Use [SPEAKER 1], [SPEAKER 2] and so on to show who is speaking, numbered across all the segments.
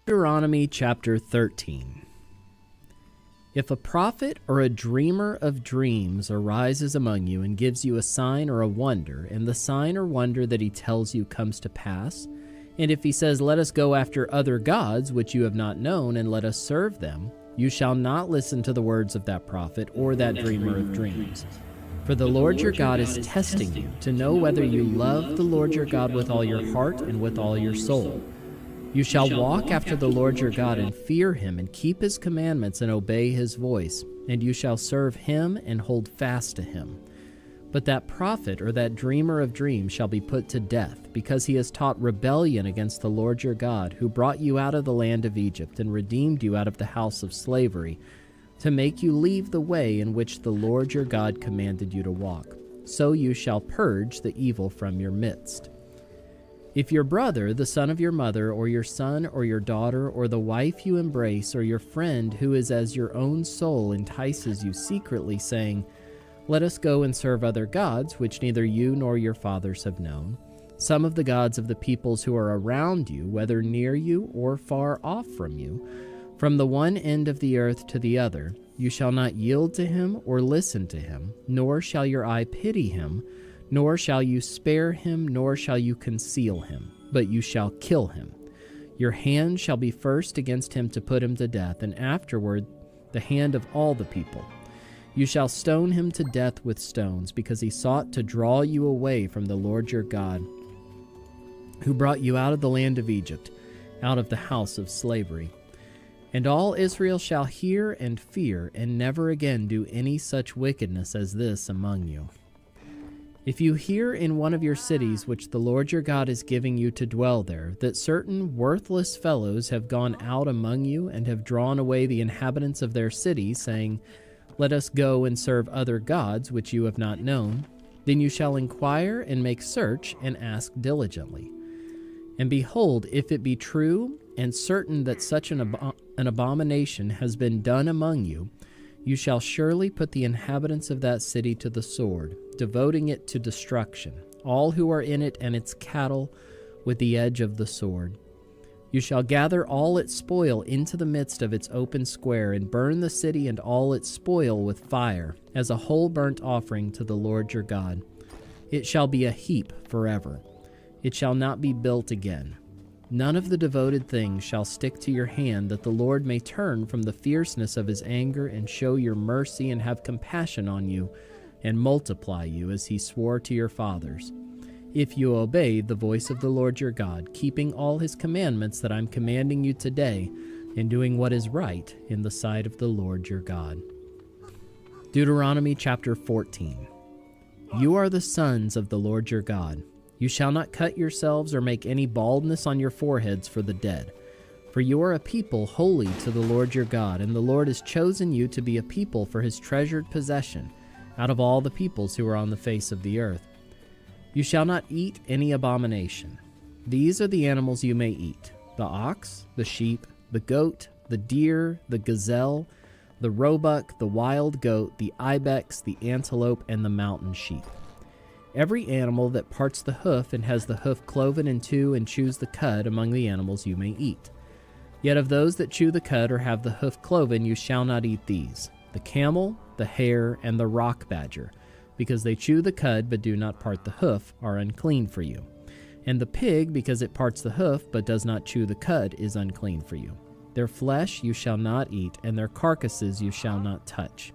[SPEAKER 1] Deuteronomy chapter 13. If a prophet or a dreamer of dreams arises among you and gives you a sign or a wonder, and the sign or wonder that he tells you comes to pass, and if he says, "Let us go after other gods which you have not known, and let us serve them," you shall not listen to the words of that prophet or that dreamer of dreams. For the Lord your God is testing you to know whether you love the Lord your God with all your heart and with all your soul. You shall walk after the Lord your God and fear him and keep his commandments and obey his voice, and you shall serve him and hold fast to him. But that prophet or that dreamer of dreams shall be put to death, because he has taught rebellion against the Lord your God, who brought you out of the land of Egypt and redeemed you out of the house of slavery, to make you leave the way in which the Lord your God commanded you to walk. So you shall purge the evil from your midst. If your brother, the son of your mother, or your son or your daughter, or the wife you embrace, or your friend who is as your own soul entices you secretly, saying, "Let us go and serve other gods, which neither you nor your fathers have known," some of the gods of the peoples who are around you, whether near you or far off from you, from the one end of the earth to the other, you shall not yield to him or listen to him, nor shall your eye pity him, nor shall you spare him, nor shall you conceal him, but you shall kill him. Your hand shall be first against him to put him to death, and afterward the hand of all the people. You shall stone him to death with stones, because he sought to draw you away from the Lord your God, who brought you out of the land of Egypt, out of the house of slavery. And all Israel shall hear and fear, and never again do any such wickedness as this among you. If you hear in one of your cities which the Lord your God is giving you to dwell there, that certain worthless fellows have gone out among you and have drawn away the inhabitants of their cities, saying, "Let us go and serve other gods which you have not known," then you shall inquire and make search and ask diligently. And behold, if it be true and certain that such an abomination has been done among you, you shall surely put the inhabitants of that city to the sword, devoting it to destruction, all who are in it and its cattle, with the edge of the sword. You shall gather all its spoil into the midst of its open square, and burn the city and all its spoil with fire, as a whole burnt offering to the Lord your God. It shall be a heap forever. It shall not be built again. None of the devoted things shall stick to your hand, that the Lord may turn from the fierceness of his anger and show your mercy and have compassion on you and multiply you as he swore to your fathers, if you obey the voice of the Lord your God, keeping all his commandments that I'm commanding you today, and doing what is right in the sight of the Lord your God. Deuteronomy chapter 14. You are the sons of the Lord your God. You shall not cut yourselves or make any baldness on your foreheads for the dead. For you are a people holy to the Lord your God, and the Lord has chosen you to be a people for his treasured possession, out of all the peoples who are on the face of the earth. You shall not eat any abomination. These are the animals you may eat: the ox, the sheep, the goat, the deer, the gazelle, the roebuck, the wild goat, the ibex, the antelope, and the mountain sheep. Every animal that parts the hoof and has the hoof cloven in two and chews the cud among the animals you may eat. Yet of those that chew the cud or have the hoof cloven you shall not eat these: the camel, the hare, and the rock badger, because they chew the cud but do not part the hoof, are unclean for you. And the pig, because it parts the hoof but does not chew the cud, is unclean for you. Their flesh you shall not eat, and their carcasses you shall not touch.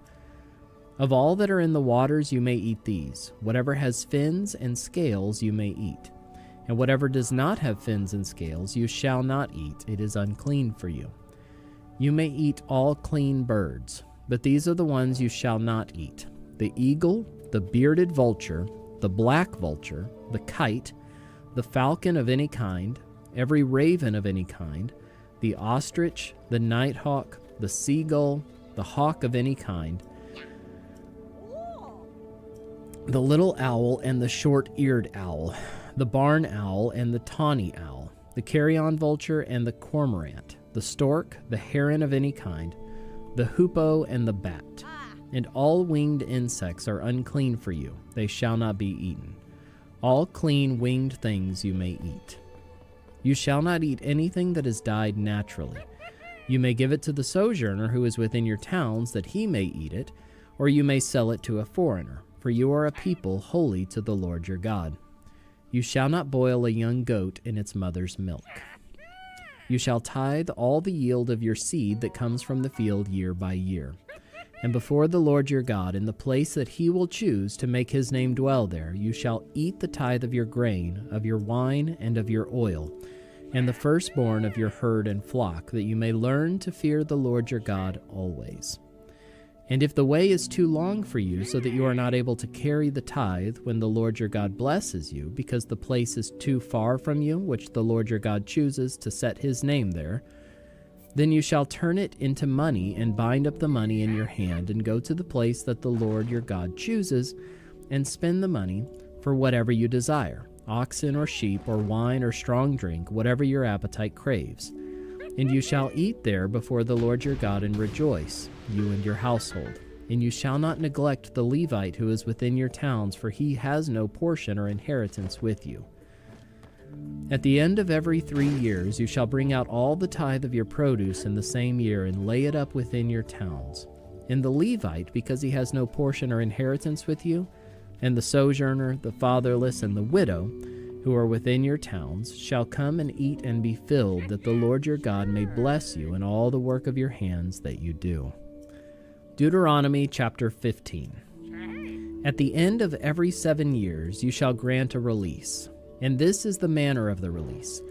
[SPEAKER 1] Of all that are in the waters you may eat these: whatever has fins and scales you may eat. And whatever does not have fins and scales you shall not eat, it is unclean for you. You may eat all clean birds, but these are the ones you shall not eat: the eagle, the bearded vulture, the black vulture, the kite, the falcon of any kind, every raven of any kind, the ostrich, the nighthawk, the seagull, the hawk of any kind, the little owl and the short-eared owl, the barn owl and the tawny owl, the carrion vulture and the cormorant, the stork, the heron of any kind, the hoopoe and the bat. And all winged insects are unclean for you. They shall not be eaten. All clean winged things you may eat. You shall not eat anything that has died naturally. You may give it to the sojourner who is within your towns, that he may eat it, or you may sell it to a foreigner, for you are a people holy to the Lord your God. You shall not boil a young goat in its mother's milk. You shall tithe all the yield of your seed that comes from the field year by year. And before the Lord your God, in the place that he will choose to make his name dwell there, you shall eat the tithe of your grain, of your wine, and of your oil, and the firstborn of your herd and flock, that you may learn to fear the Lord your God always. And if the way is too long for you, so that you are not able to carry the tithe when the Lord your God blesses you, because the place is too far from you, which the Lord your God chooses to set his name there, then you shall turn it into money and bind up the money in your hand and go to the place that the Lord your God chooses and spend the money for whatever you desire, oxen or sheep or wine or strong drink, whatever your appetite craves. And you shall eat there before the Lord your God and rejoice, you and your household. And you shall not neglect the Levite who is within your towns, for he has no portion or inheritance with you. At the end of every 3 years you shall bring out all the tithe of your produce in the same year and lay it up within your towns. And the Levite, because he has no portion or inheritance with you, and the sojourner, the fatherless, and the widow, who are within your towns, shall come and eat and be filled, that the Lord your God may bless you in all the work of your hands that you do. Deuteronomy chapter 15. At the end of every 7 years you shall grant a release, and this is the manner of the release.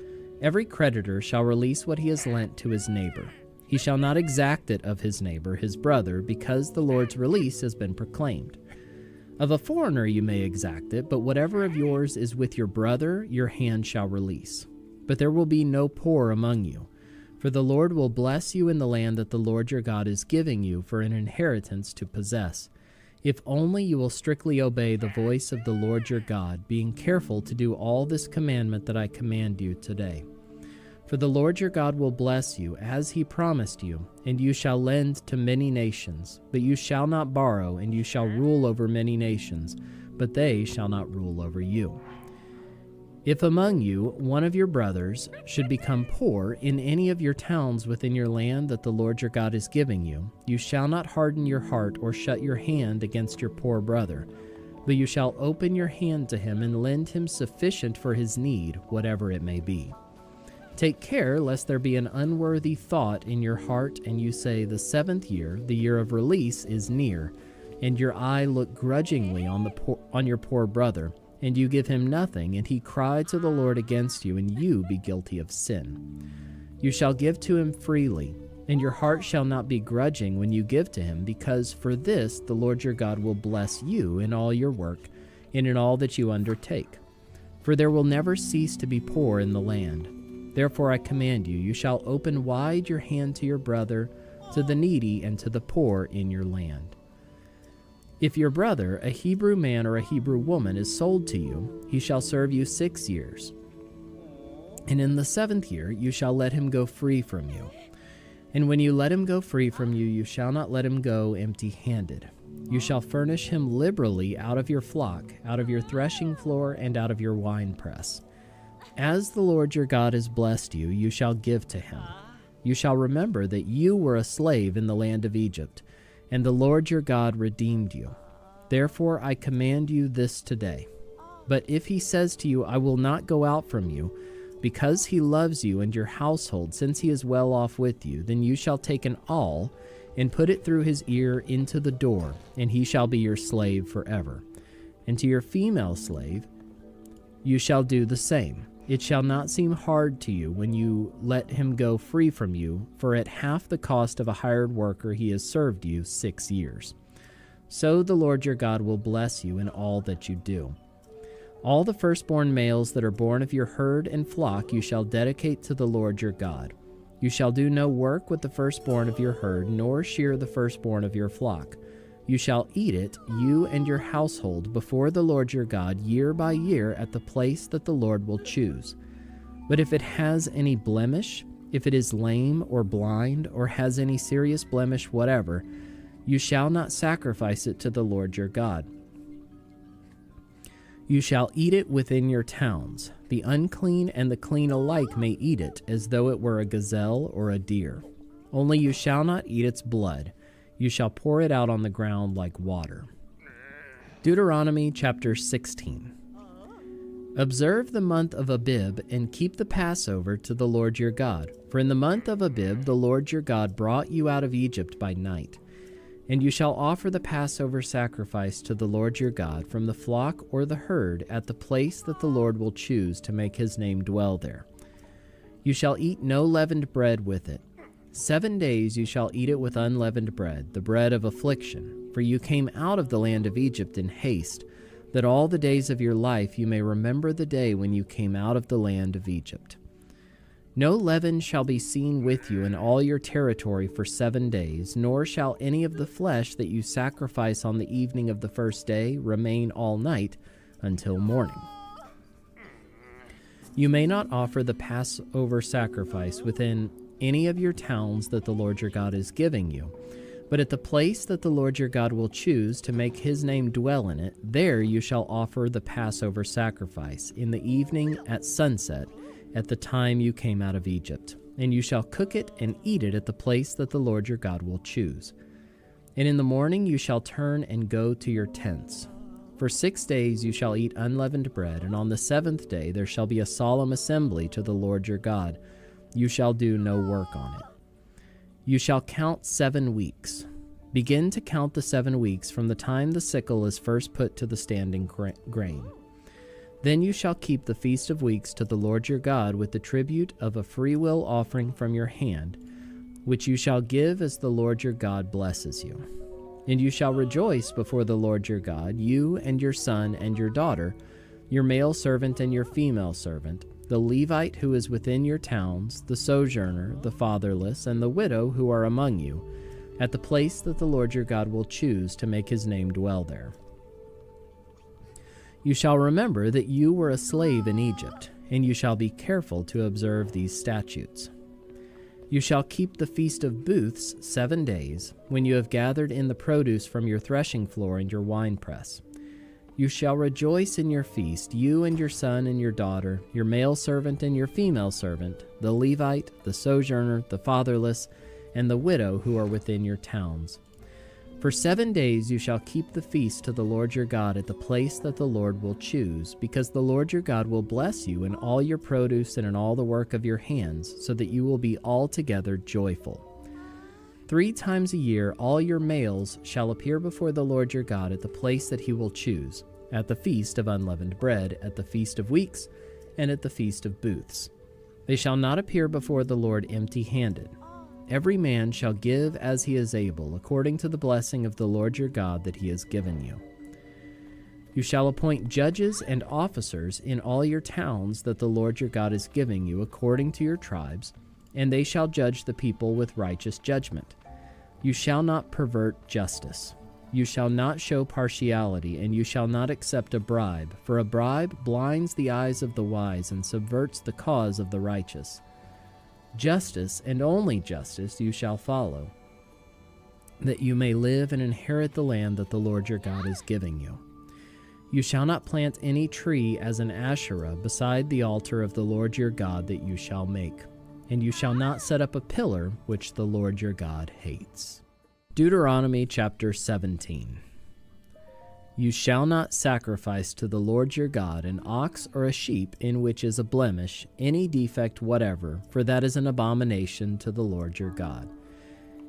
[SPEAKER 1] Every creditor shall release what he has lent to his neighbor. He shall not exact it of his neighbor, his brother, because the Lord's release has been proclaimed. Of a foreigner you may exact it, but whatever of yours is with your brother, your hand shall release. But there will be no poor among you, for the Lord will bless you in the land that the Lord your God is giving you for an inheritance to possess, if only you will strictly obey the voice of the Lord your God, being careful to do all this commandment that I command you today. For the Lord your God will bless you, as he promised you, and you shall lend to many nations, but you shall not borrow, and you shall rule over many nations, but they shall not rule over you. If among you one of your brothers should become poor in any of your towns within your land that the Lord your God is giving you, you shall not harden your heart or shut your hand against your poor brother, but you shall open your hand to him and lend him sufficient for his need, whatever it may be. Take care lest there be an unworthy thought in your heart, and you say, the 7th year, the year of release, is near, and your eye look grudgingly on your poor brother, and you give him nothing, and he cry to the Lord against you, and you be guilty of sin. You shall give to him freely, and your heart shall not be grudging when you give to him, because for this the Lord your God will bless you in all your work and in all that you undertake. For there will never cease to be poor in the land. Therefore I command you, you shall open wide your hand to your brother, to the needy, and to the poor in your land. If your brother, a Hebrew man or a Hebrew woman, is sold to you, he shall serve you 6 years. And in the 7th year you shall let him go free from you. And when you let him go free from you, you shall not let him go empty-handed. You shall furnish him liberally out of your flock, out of your threshing floor, and out of your winepress. As the Lord your God has blessed you, you shall give to him. You shall remember that you were a slave in the land of Egypt, and the Lord your God redeemed you. Therefore I command you this today. But if he says to you, I will not go out from you, because he loves you and your household, since he is well off with you, then you shall take an awl and put it through his ear into the door, and he shall be your slave forever. And to your female slave you shall do the same. It shall not seem hard to you when you let him go free from you, for at half the cost of a hired worker he has served you 6 years. So the Lord your God will bless you in all that you do. All the firstborn males that are born of your herd and flock you shall dedicate to the Lord your God. You shall do no work with the firstborn of your herd, nor shear the firstborn of your flock. You shall eat it, you and your household, before the Lord your God, year by year, at the place that the Lord will choose. But if it has any blemish, if it is lame or blind, or has any serious blemish whatever, you shall not sacrifice it to the Lord your God. You shall eat it within your towns. The unclean and the clean alike may eat it, as though it were a gazelle or a deer. Only you shall not eat its blood. You shall pour it out on the ground like water. Deuteronomy chapter 16. Observe the month of Abib and keep the Passover to the Lord your God. For in the month of Abib the Lord your God brought you out of Egypt by night. And you shall offer the Passover sacrifice to the Lord your God from the flock or the herd at the place that the Lord will choose to make his name dwell there. You shall eat no leavened bread with it. 7 days you shall eat it with unleavened bread, the bread of affliction. For you came out of the land of Egypt in haste, that all the days of your life you may remember the day when you came out of the land of Egypt. No leaven shall be seen with you in all your territory for 7 days, nor shall any of the flesh that you sacrifice on the evening of the first day remain all night until morning. You may not offer the Passover sacrifice within any of your towns that the Lord your God is giving you, but at the place that the Lord your God will choose to make his name dwell in it, there you shall offer the Passover sacrifice in the evening at sunset, at the time you came out of Egypt, and you shall cook it and eat it at the place that the Lord your God will choose. And in the morning you shall turn and go to your tents. For 6 days you shall eat unleavened bread, and on the 7th day there shall be a solemn assembly to the Lord your God. You shall do no work on it. You shall count 7 weeks. Begin to count the 7 weeks from the time the sickle is first put to the standing grain. Then you shall keep the Feast of Weeks to the Lord your God with the tribute of a freewill offering from your hand, which you shall give as the Lord your God blesses you. And you shall rejoice before the Lord your God, you and your son and your daughter, your male servant and your female servant, the Levite who is within your towns, the sojourner, the fatherless, and the widow who are among you, at the place that the Lord your God will choose to make his name dwell there. You shall remember that you were a slave in Egypt, and you shall be careful to observe these statutes. You shall keep the Feast of Booths 7 days, when you have gathered in the produce from your threshing floor and your winepress. You shall rejoice in your feast, you and your son and your daughter, your male servant and your female servant, the Levite, the sojourner, the fatherless, and the widow who are within your towns. For 7 days you shall keep the feast to the Lord your God at the place that the Lord will choose, because the Lord your God will bless you in all your produce and in all the work of your hands, so that you will be altogether joyful. 3 times a year all your males shall appear before the Lord your God at the place that he will choose, at the Feast of Unleavened Bread, at the Feast of Weeks, and at the Feast of Booths. They shall not appear before the Lord empty-handed. Every man shall give as he is able, according to the blessing of the Lord your God that he has given you. You shall appoint judges and officers in all your towns that the Lord your God is giving you, according to your tribes, and they shall judge the people with righteous judgment. You shall not pervert justice. You shall not show partiality, and you shall not accept a bribe, for a bribe blinds the eyes of the wise and subverts the cause of the righteous. Justice, and only justice, you shall follow, that you may live and inherit the land that the Lord your God is giving you. You shall not plant any tree as an Asherah beside the altar of the Lord your God that you shall make, and you shall not set up a pillar which the Lord your God hates. Deuteronomy chapter 17. You shall not sacrifice to the Lord your God an ox or a sheep in which is a blemish, any defect whatever, for that is an abomination to the Lord your God.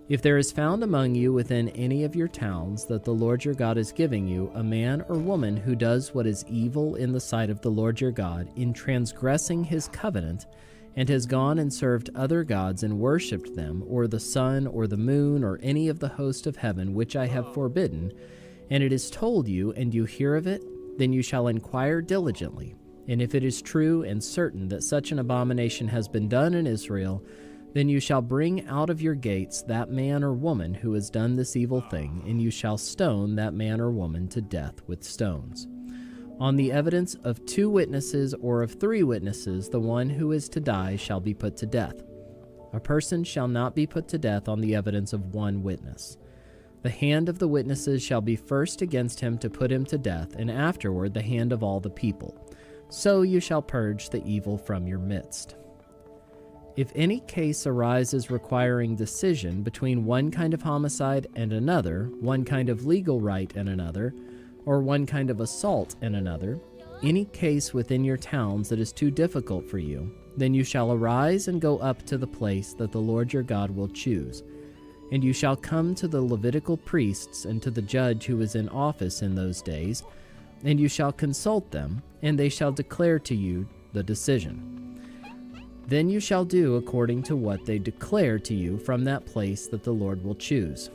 [SPEAKER 1] If there is found among you within any of your towns that the Lord your God is giving you a man or woman who does what is evil in the sight of the Lord your God, in transgressing his covenant, and has gone and served other gods and worshipped them, or the sun, or the moon, or any of the host of heaven, which I have forbidden, and it is told you, and you hear of it, then you shall inquire diligently. And if it is true and certain that such an abomination has been done in Israel, then you shall bring out of your gates that man or woman who has done this evil thing, and you shall stone that man or woman to death with stones. On the evidence of 2 witnesses or of 3 witnesses, the one who is to die shall be put to death. A person shall not be put to death on the evidence of 1 witness. The hand of the witnesses shall be first against him to put him to death, and afterward the hand of all the people. So you shall purge the evil from your midst. If any case arises requiring decision between one kind of homicide and another, one kind of legal right and another, or one kind of assault and another, any case within your towns that is too difficult for you, then you shall arise and go up to the place that the Lord your God will choose. And you shall come to the Levitical priests and to the judge who is in office in those days, and you shall consult them, and they shall declare to you the decision. Then you shall do according to what they declare to you from that place that the Lord will choose.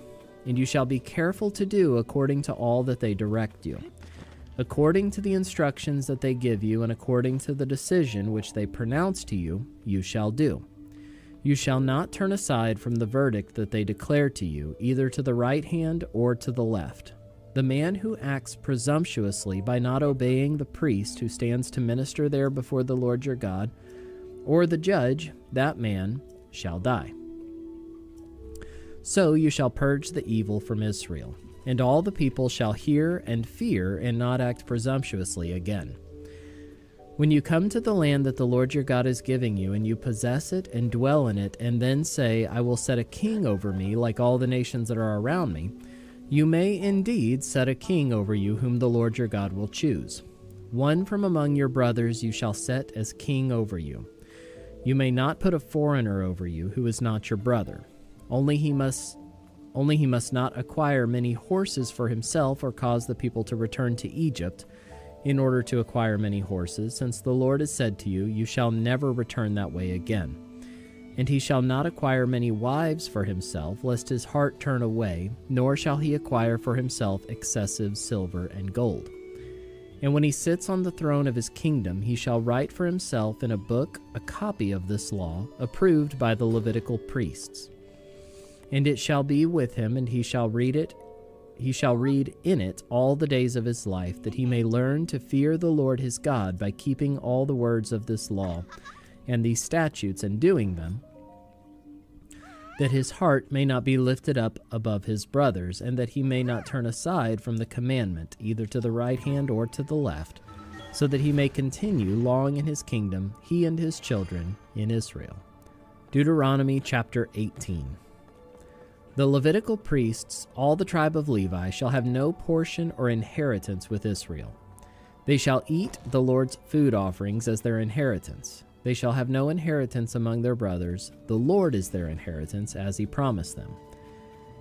[SPEAKER 1] And you shall be careful to do according to all that they direct you. According to the instructions that they give you, and according to the decision which they pronounce to you, you shall do. You shall not turn aside from the verdict that they declare to you, either to the right hand or to the left. The man who acts presumptuously by not obeying the priest who stands to minister there before the Lord your God, or the judge, that man shall die. So you shall purge the evil from Israel, and all the people shall hear and fear and not act presumptuously again. When you come to the land that the Lord your God is giving you, and you possess it and dwell in it, and then say, I will set a king over me like all the nations that are around me, you may indeed set a king over you whom the Lord your God will choose. One from among your brothers you shall set as king over you. You may not put a foreigner over you who is not your brother. Only he must not acquire many horses for himself or cause the people to return to Egypt in order to acquire many horses, since the Lord has said to you, you shall never return that way again. And he shall not acquire many wives for himself, lest his heart turn away, nor shall he acquire for himself excessive silver and gold. And when he sits on the throne of his kingdom, he shall write for himself in a book a copy of this law, approved by the Levitical priests. And it shall be with him, and he shall read in it all the days of his life, that he may learn to fear the Lord his God by keeping all the words of this law and these statutes and doing them, that his heart may not be lifted up above his brothers, and that he may not turn aside from the commandment, either to the right hand or to the left, so that he may continue long in his kingdom, he and his children in Israel. Deuteronomy chapter 18. The Levitical priests, all the tribe of Levi, shall have no portion or inheritance with Israel. They shall eat the Lord's food offerings as their inheritance. They shall have no inheritance among their brothers. The Lord is their inheritance, as he promised them.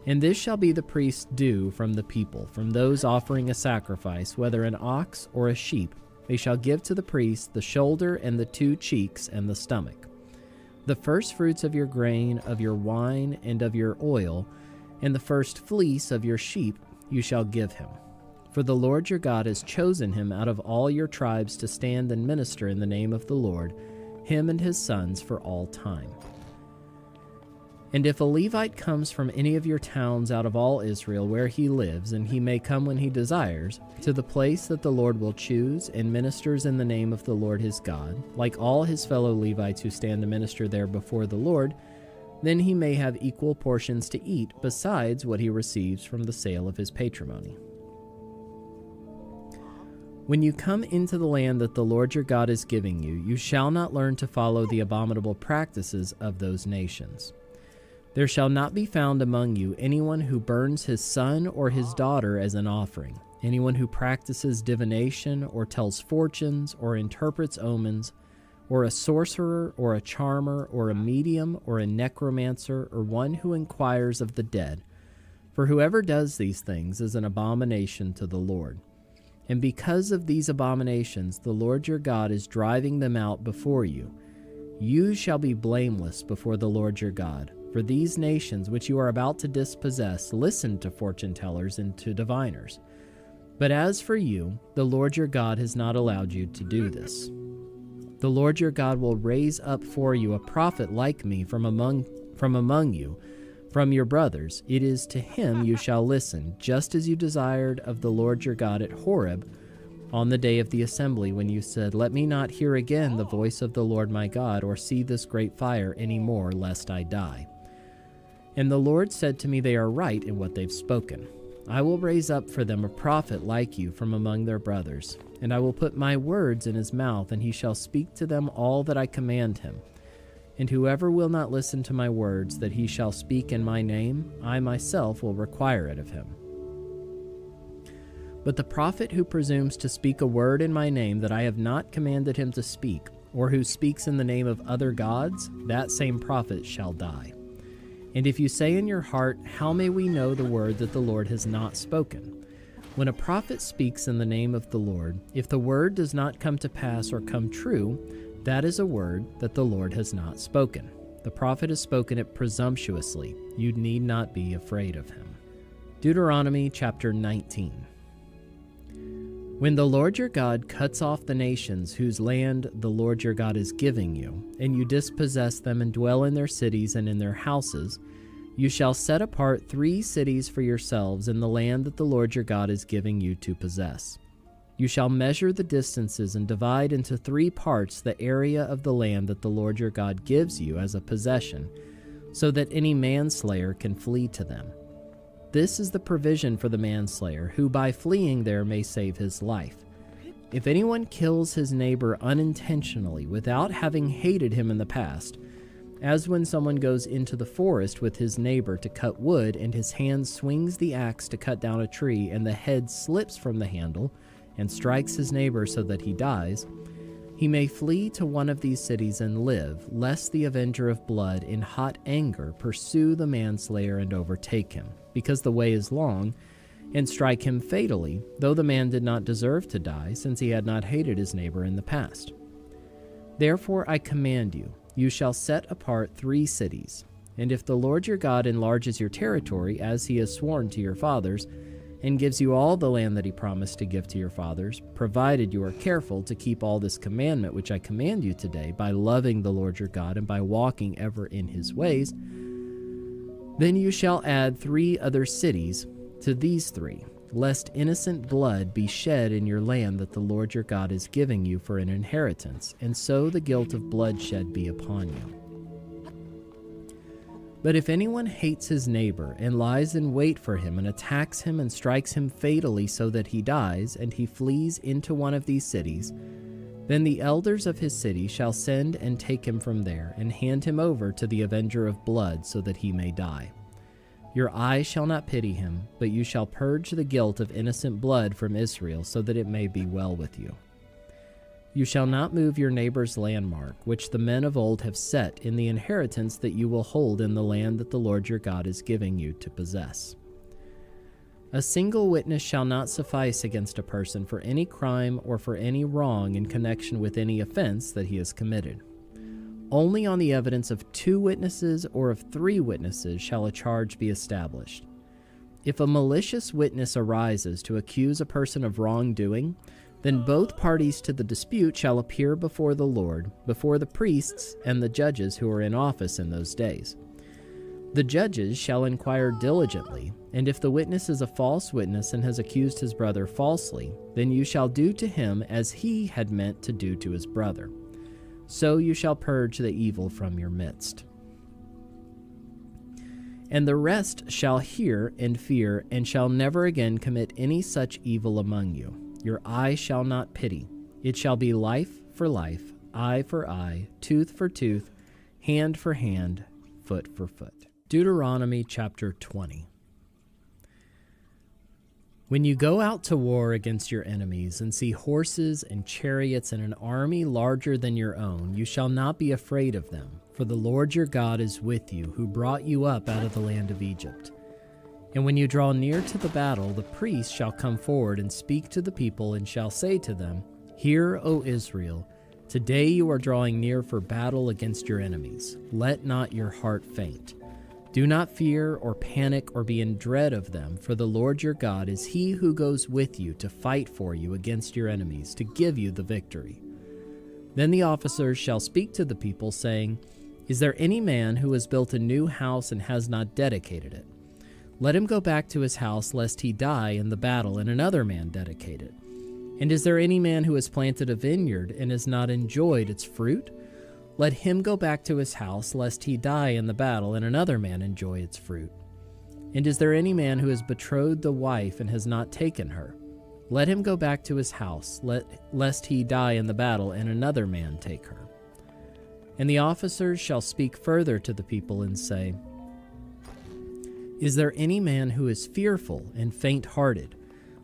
[SPEAKER 1] And this shall be the priest's due from the people, from those offering a sacrifice, whether an ox or a sheep. They shall give to the priest the shoulder and the 2 cheeks and the stomach. The first fruits of your grain, of your wine, and of your oil, and the first fleece of your sheep you shall give him. For the Lord your God has chosen him out of all your tribes to stand and minister in the name of the Lord, him and his sons for all time. And if a Levite comes from any of your towns out of all Israel where he lives, and he may come when he desires, to the place that the Lord will choose, and ministers in the name of the Lord his God, like all his fellow Levites who stand to minister there before the Lord, then he may have equal portions to eat besides what he receives from the sale of his patrimony. When you come into the land that the Lord your God is giving you, you shall not learn to follow the abominable practices of those nations. There shall not be found among you anyone who burns his son or his daughter as an offering, anyone who practices divination or tells fortunes or interprets omens, or a sorcerer or a charmer or a medium or a necromancer or one who inquires of the dead. For whoever does these things is an abomination to the Lord. And because of these abominations, the Lord your God is driving them out before you. You shall be blameless before the Lord your God. For these nations which you are about to dispossess listen to fortune tellers and to diviners. But as for you, the Lord your God has not allowed you to do this. The Lord your God will raise up for you a prophet like me from among you, from your brothers. It is to him you shall listen, just as you desired of the Lord your God at Horeb on the day of the assembly, when you said, Let me not hear again the voice of the Lord my God, or see this great fire any more, lest I die. And the Lord said to me, they are right in what they've spoken. I will raise up for them a prophet like you from among their brothers, and I will put my words in his mouth, and he shall speak to them all that I command him. And whoever will not listen to my words that he shall speak in my name, I myself will require it of him. But the prophet who presumes to speak a word in my name that I have not commanded him to speak, or who speaks in the name of other gods, that same prophet shall die. And if you say in your heart, how may we know the word that the Lord has not spoken? When a prophet speaks in the name of the Lord, if the word does not come to pass or come true, that is a word that the Lord has not spoken. The prophet has spoken it presumptuously. You need not be afraid of him. Deuteronomy chapter 19. When the Lord your God cuts off the nations whose land the Lord your God is giving you, and you dispossess them and dwell in their cities and in their houses, you shall set apart 3 cities for yourselves in the land that the Lord your God is giving you to possess. You shall measure the distances and divide into 3 parts the area of the land that the Lord your God gives you as a possession, so that any manslayer can flee to them. This is the provision for the manslayer, who by fleeing there may save his life. If anyone kills his neighbor unintentionally without having hated him in the past, as when someone goes into the forest with his neighbor to cut wood, and his hand swings the axe to cut down a tree, and the head slips from the handle and strikes his neighbor so that he dies, he may flee to one of these cities and live, lest the avenger of blood in hot anger pursue the manslayer and overtake him, because the way is long, and strike him fatally, though the man did not deserve to die, since he had not hated his neighbor in the past. Therefore I command you, you shall set apart 3 cities, and if the Lord your God enlarges your territory, as he has sworn to your fathers, and gives you all the land that he promised to give to your fathers, provided you are careful to keep all this commandment which I command you today, by loving the Lord your God and by walking ever in his ways, then you shall add 3 other cities to these 3, lest innocent blood be shed in your land that the Lord your God is giving you for an inheritance, and so the guilt of bloodshed be upon you. But if anyone hates his neighbor and lies in wait for him and attacks him and strikes him fatally so that he dies, and he flees into one of these cities, then the elders of his city shall send and take him from there, and hand him over to the avenger of blood so that he may die. Your eye shall not pity him, but you shall purge the guilt of innocent blood from Israel, so that it may be well with you. You shall not move your neighbor's landmark, which the men of old have set in the inheritance that you will hold in the land that the Lord your God is giving you to possess. A single witness shall not suffice against a person for any crime or for any wrong in connection with any offense that he has committed. Only on the evidence of 2 witnesses or of 3 witnesses shall a charge be established. If a malicious witness arises to accuse a person of wrongdoing, then both parties to the dispute shall appear before the Lord, before the priests and the judges who are in office in those days. The judges shall inquire diligently, and if the witness is a false witness and has accused his brother falsely, then you shall do to him as he had meant to do to his brother. So you shall purge the evil from your midst. And the rest shall hear and fear, and shall never again commit any such evil among you. Your eye shall not pity. It shall be life for life, eye for eye, tooth for tooth, hand for hand, foot for foot. Deuteronomy chapter 20. When you go out to war against your enemies and see horses and chariots and an army larger than your own, you shall not be afraid of them, for the Lord your God is with you, who brought you up out of the land of Egypt. And when you draw near to the battle, the priest shall come forward and speak to the people, and shall say to them, Hear, O Israel, today you are drawing near for battle against your enemies. Let not your heart faint. Do not fear or panic or be in dread of them, for the Lord your God is he who goes with you to fight for you against your enemies, to give you the victory. Then the officers shall speak to the people, saying, Is there any man who has built a new house and has not dedicated it? Let him go back to his house, lest he die in the battle, and another man dedicate it. And is there any man who has planted a vineyard and has not enjoyed its fruit? let him go back to his house, lest he die in the battle and another man enjoy its fruit. And is there any man who has betrothed a wife and has not taken her? Let him go back to his house, lest he die in the battle and another man take her. And the officers shall speak further to the people and say, Is there any man who is fearful and faint-hearted?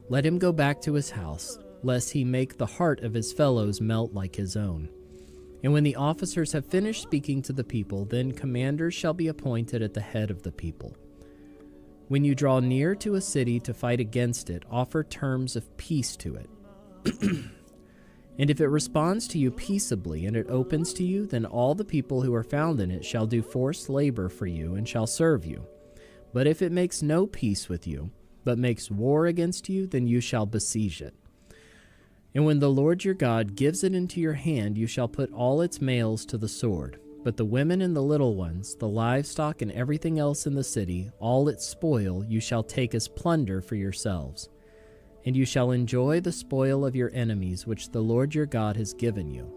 [SPEAKER 1] Let him go back to his house, lest he make the heart of his fellows melt like his own. And when the officers have finished speaking to the people, then commanders shall be appointed at the head of the people. When you draw near to a city to fight against it, offer terms of peace to it. And if it responds to you peaceably and it opens to you, then all the people who are found in it shall do forced labor for you and shall serve you. But if it makes no peace with you, but makes war against you, then you shall besiege it. And when the Lord your God gives it into your hand, you shall put all its males to the sword. But the women and the little ones, the livestock and everything else in the city, all its spoil, you shall take as plunder for yourselves. And you shall enjoy the spoil of your enemies, which the Lord your God has given you.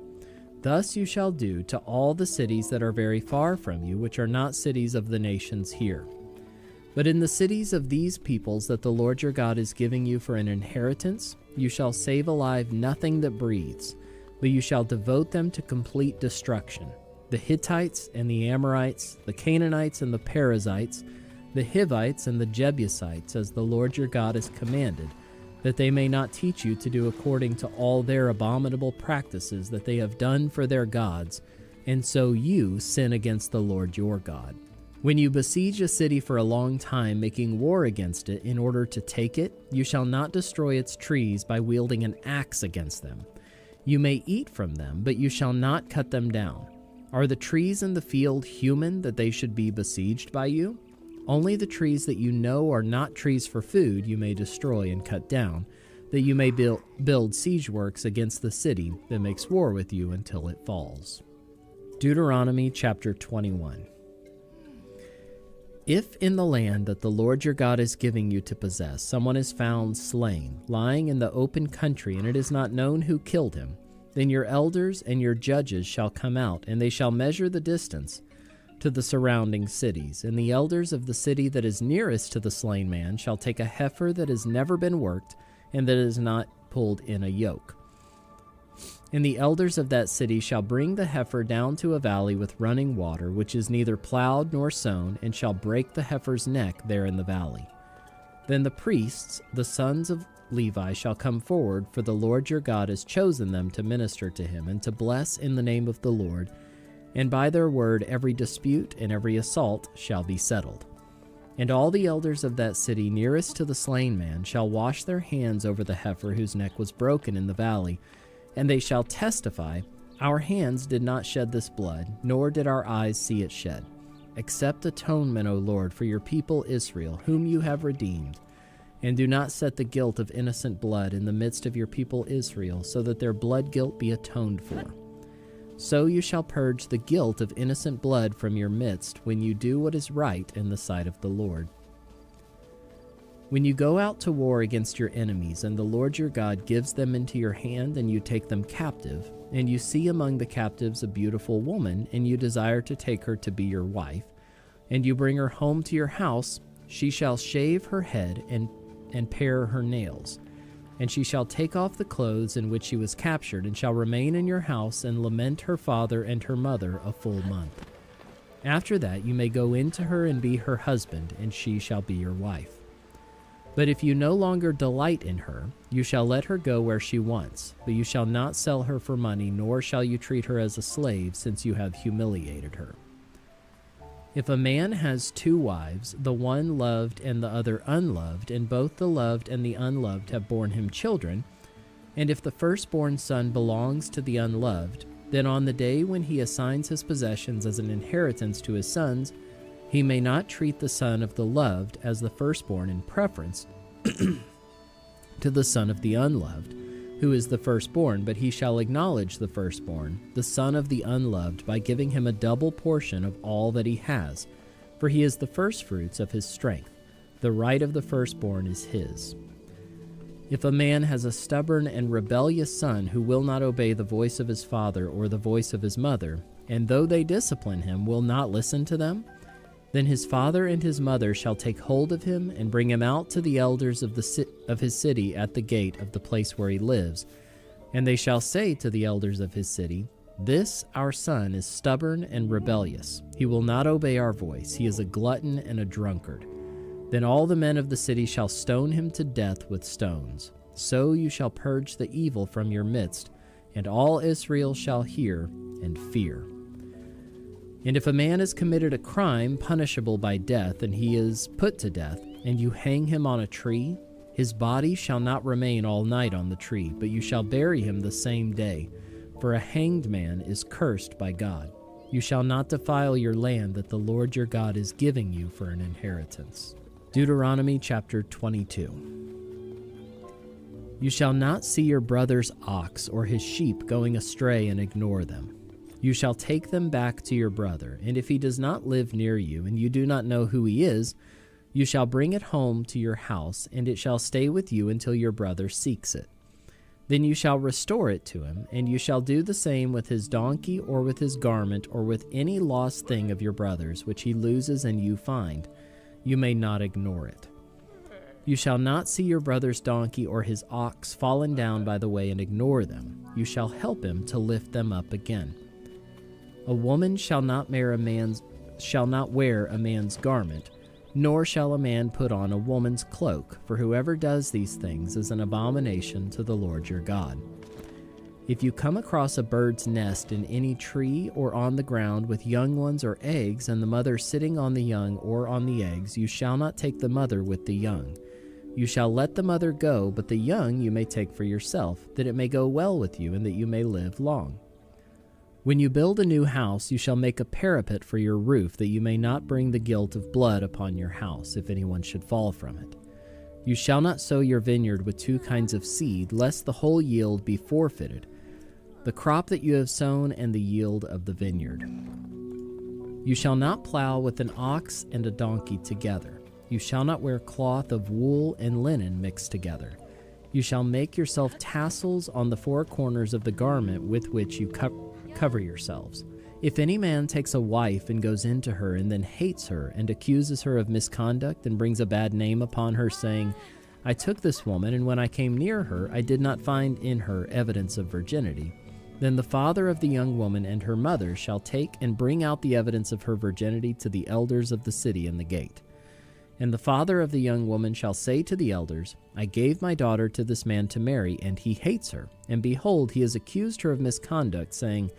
[SPEAKER 1] Thus you shall do to all the cities that are very far from you, which are not cities of the nations here. But in the cities of these peoples that the Lord your God is giving you for an inheritance, you shall save alive nothing that breathes, but you shall devote them to complete destruction. The Hittites and the Amorites, the Canaanites and the Perizzites, the Hivites and the Jebusites, as the Lord your God has commanded, that they may not teach you to do according to all their abominable practices that they have done for their gods, and so you sin against the Lord your God. When you besiege a city for a long time, making war against it in order to take it, you shall not destroy its trees by wielding an axe against them. You may eat from them, but you shall not cut them down. Are the trees in the field human that they should be besieged by you? Only the trees that you know are not trees for food you may destroy and cut down, that you may build siege works against the city that makes war with you until it falls. Deuteronomy chapter 21. If in the land that the Lord your God is giving you to possess, someone is found slain, lying in the open country, and it is not known who killed him, then your elders and your judges shall come out, and they shall measure the distance to the surrounding cities. And the elders of the city that is nearest to the slain man shall take a heifer that has never been worked, and that is not pulled in a yoke. And the elders of that city shall bring the heifer down to a valley with running water, which is neither plowed nor sown, and shall break the heifer's neck there in the valley. Then the priests, the sons of Levi, shall come forward, for the Lord your God has chosen them to minister to him, and to bless in the name of the Lord. And by their word every dispute and every assault shall be settled. And all the elders of that city nearest to the slain man shall wash their hands over the heifer whose neck was broken in the valley, and they shall testify, Our hands did not shed this blood, nor did our eyes see it shed. Accept atonement, O Lord, for your people Israel, whom you have redeemed, and do not set the guilt of innocent blood in the midst of your people Israel, so that their blood guilt be atoned for. So you shall purge the guilt of innocent blood from your midst when you do what is right in the sight of the Lord. When you go out to war against your enemies, and the Lord your God gives them into your hand, and you take them captive, and you see among the captives a beautiful woman, and you desire to take her to be your wife, and you bring her home to your house, she shall shave her head and pare her nails. And she shall take off the clothes in which she was captured, and shall remain in your house and lament her father and her mother a full month. After that you may go in to her and be her husband, and she shall be your wife. But if you no longer delight in her, you shall let her go where she wants, but you shall not sell her for money, nor shall you treat her as a slave, since you have humiliated her. If a man has two wives, the one loved and the other unloved, and both the loved and the unloved have borne him children, and if the firstborn son belongs to the unloved, then on the day when he assigns his possessions as an inheritance to his sons, he may not treat the son of the loved as the firstborn in preference to the son of the unloved, who is the firstborn, but he shall acknowledge the firstborn, the son of the unloved, by giving him a double portion of all that he has, for he is the firstfruits of his strength. The right of the firstborn is his. If a man has a stubborn and rebellious son who will not obey the voice of his father or the voice of his mother, and though they discipline him, will not listen to them, then his father and his mother shall take hold of him and bring him out to the elders of his city at the gate of the place where he lives. And they shall say to the elders of his city, This our son is stubborn and rebellious. He will not obey our voice. He is a glutton and a drunkard. Then all the men of the city shall stone him to death with stones. So you shall purge the evil from your midst, and all Israel shall hear and fear. And if a man has committed a crime punishable by death, and he is put to death, and you hang him on a tree, his body shall not remain all night on the tree, but you shall bury him the same day, for a hanged man is cursed by God. You shall not defile your land that the Lord your God is giving you for an inheritance. Deuteronomy chapter 22. You shall not see your brother's ox or his sheep going astray and ignore them. You shall take them back to your brother, and if he does not live near you, and you do not know who he is, you shall bring it home to your house, and it shall stay with you until your brother seeks it. Then you shall restore it to him, and you shall do the same with his donkey, or with his garment, or with any lost thing of your brother's, which he loses and you find. You may not ignore it. You shall not see your brother's donkey or his ox fallen down by the way and ignore them. You shall help him to lift them up again. A woman shall not wear a man's garment, nor shall a man put on a woman's cloak, for whoever does these things is an abomination to the Lord your God. If you come across a bird's nest in any tree or on the ground with young ones or eggs, and the mother sitting on the young or on the eggs, you shall not take the mother with the young. You shall let the mother go, but the young you may take for yourself, that it may go well with you and that you may live long. When you build a new house, you shall make a parapet for your roof, that you may not bring the guilt of blood upon your house, if anyone should fall from it. You shall not sow your vineyard with two kinds of seed, lest the whole yield be forfeited, the crop that you have sown and the yield of the vineyard. You shall not plow with an ox and a donkey together. You shall not wear cloth of wool and linen mixed together. You shall make yourself tassels on the four corners of the garment with which you cover yourselves. If any man takes a wife and goes into her and then hates her and accuses her of misconduct and brings a bad name upon her, saying, I took this woman, and when I came near her, I did not find in her evidence of virginity, then the father of the young woman and her mother shall take and bring out the evidence of her virginity to the elders of the city in the gate. And the father of the young woman shall say to the elders, I gave my daughter to this man to marry, and he hates her. And behold, he has accused her of misconduct, saying,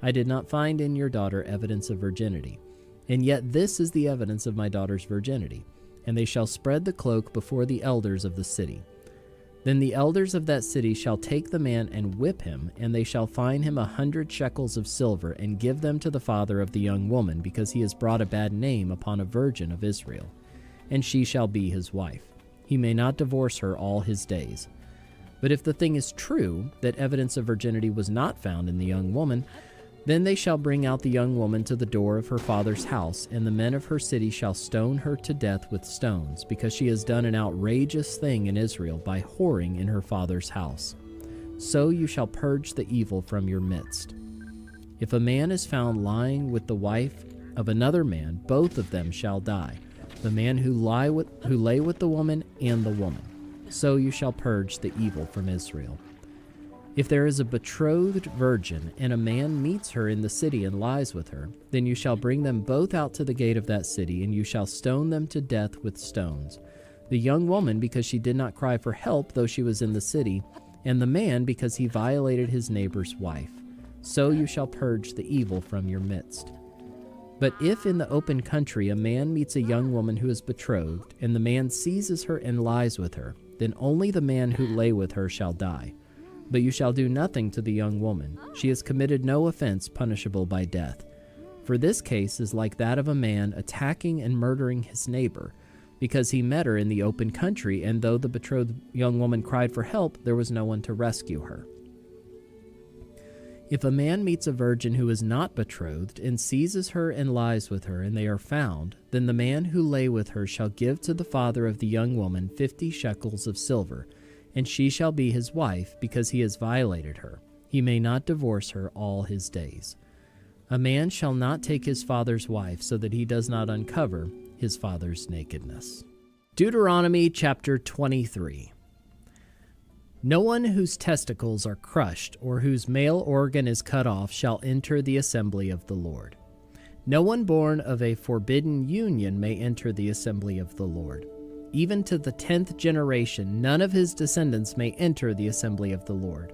[SPEAKER 1] I did not find in your daughter evidence of virginity. And yet this is the evidence of my daughter's virginity. And they shall spread the cloak before the elders of the city. Then the elders of that city shall take the man and whip him, and they shall fine him 100 shekels of silver, and give them to the father of the young woman, because he has brought a bad name upon a virgin of Israel. And she shall be his wife. He may not divorce her all his days. But if the thing is true, that evidence of virginity was not found in the young woman, then they shall bring out the young woman to the door of her father's house, and the men of her city shall stone her to death with stones, because she has done an outrageous thing in Israel by whoring in her father's house. So you shall purge the evil from your midst. If a man is found lying with the wife of another man, both of them shall die, the man who lay with the woman and the woman. So you shall purge the evil from Israel. If there is a betrothed virgin, and a man meets her in the city and lies with her, then you shall bring them both out to the gate of that city, and you shall stone them to death with stones. The young woman, because she did not cry for help, though she was in the city, and the man, because he violated his neighbor's wife. So you shall purge the evil from your midst. But if in the open country a man meets a young woman who is betrothed, and the man seizes her and lies with her, then only the man who lay with her shall die. But you shall do nothing to the young woman. She has committed no offense punishable by death. For this case is like that of a man attacking and murdering his neighbor, because he met her in the open country, and though the betrothed young woman cried for help, there was no one to rescue her. If a man meets a virgin who is not betrothed, and seizes her and lies with her, and they are found, then the man who lay with her shall give to the father of the young woman 50 shekels of silver, and she shall be his wife, because he has violated her. He may not divorce her all his days. A man shall not take his father's wife, so that he does not uncover his father's nakedness. Deuteronomy chapter 23. No one whose testicles are crushed or whose male organ is cut off shall enter the assembly of the Lord. No one born of a forbidden union may enter the assembly of the Lord. Even to the 10th generation, none of his descendants may enter the assembly of the Lord.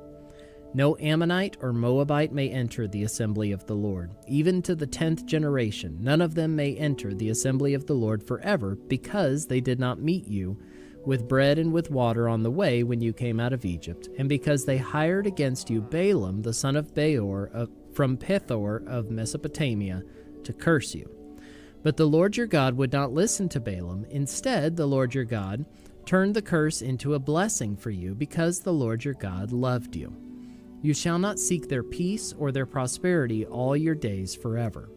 [SPEAKER 1] No Ammonite or Moabite may enter the assembly of the Lord. Even to the 10th generation, none of them may enter the assembly of the Lord forever, because they did not meet you with bread and with water on the way when you came out of Egypt, and because they hired against you Balaam the son of Beor from Pethor of Mesopotamia to curse you. But the Lord your God would not listen to Balaam. Instead, the Lord your God turned the curse into a blessing for you, because the Lord your God loved you. You shall not seek their peace or their prosperity all your days forever.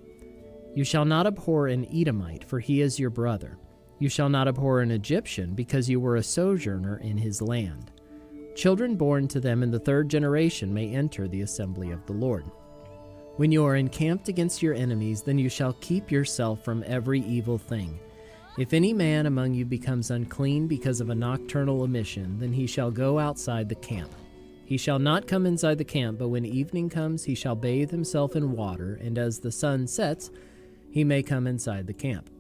[SPEAKER 1] You shall not abhor an Edomite, for he is your brother. You shall not abhor an Egyptian, because you were a sojourner in his land. Children born to them in the 3rd generation may enter the assembly of the Lord. When you are encamped against your enemies, then you shall keep yourself from every evil thing. If any man among you becomes unclean because of a nocturnal emission, then he shall go outside the camp. He shall not come inside the camp, but when evening comes, he shall bathe himself in water, and as the sun sets, he may come inside the camp.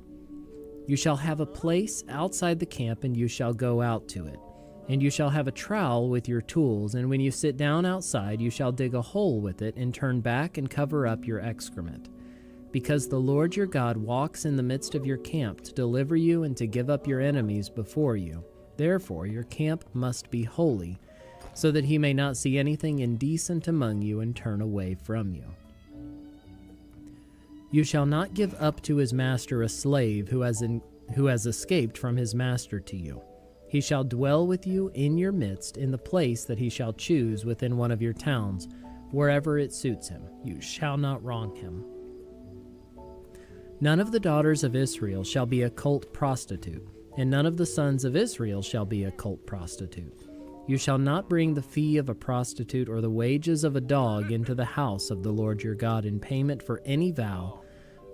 [SPEAKER 1] You shall have a place outside the camp, and you shall go out to it. And you shall have a trowel with your tools, and when you sit down outside, you shall dig a hole with it, and turn back and cover up your excrement. Because the Lord your God walks in the midst of your camp to deliver you and to give up your enemies before you. Therefore your camp must be holy, so that he may not see anything indecent among you and turn away from you. You shall not give up to his master a slave who has escaped from his master to you. He shall dwell with you in your midst in the place that he shall choose within one of your towns, wherever it suits him. You shall not wrong him. None of the daughters of Israel shall be a cult prostitute, and none of the sons of Israel shall be a cult prostitute. You shall not bring the fee of a prostitute or the wages of a dog into the house of the Lord your God in payment for any vow,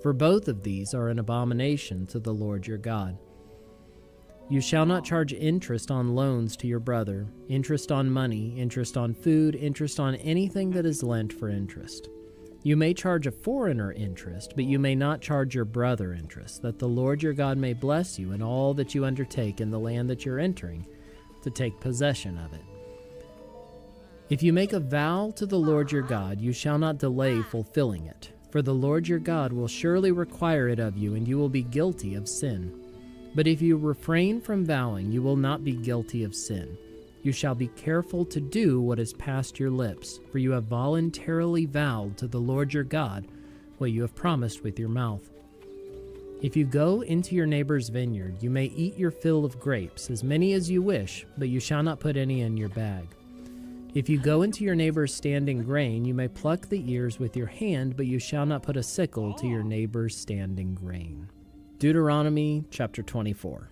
[SPEAKER 1] for both of these are an abomination to the Lord your God. You shall not charge interest on loans to your brother, interest on money, interest on food, interest on anything that is lent for interest. You may charge a foreigner interest, but you may not charge your brother interest, that the Lord your God may bless you in all that you undertake in the land that you're entering, to take possession of it. If you make a vow to the Lord your God, you shall not delay fulfilling it, for the Lord your God will surely require it of you, and you will be guilty of sin. But if you refrain from vowing, you will not be guilty of sin. You shall be careful to do what is past your lips, for you have voluntarily vowed to the Lord your God what you have promised with your mouth. If you go into your neighbor's vineyard, you may eat your fill of grapes, as many as you wish, but you shall not put any in your bag. If you go into your neighbor's standing grain, you may pluck the ears with your hand, but you shall not put a sickle to your neighbor's standing grain. Deuteronomy chapter 24.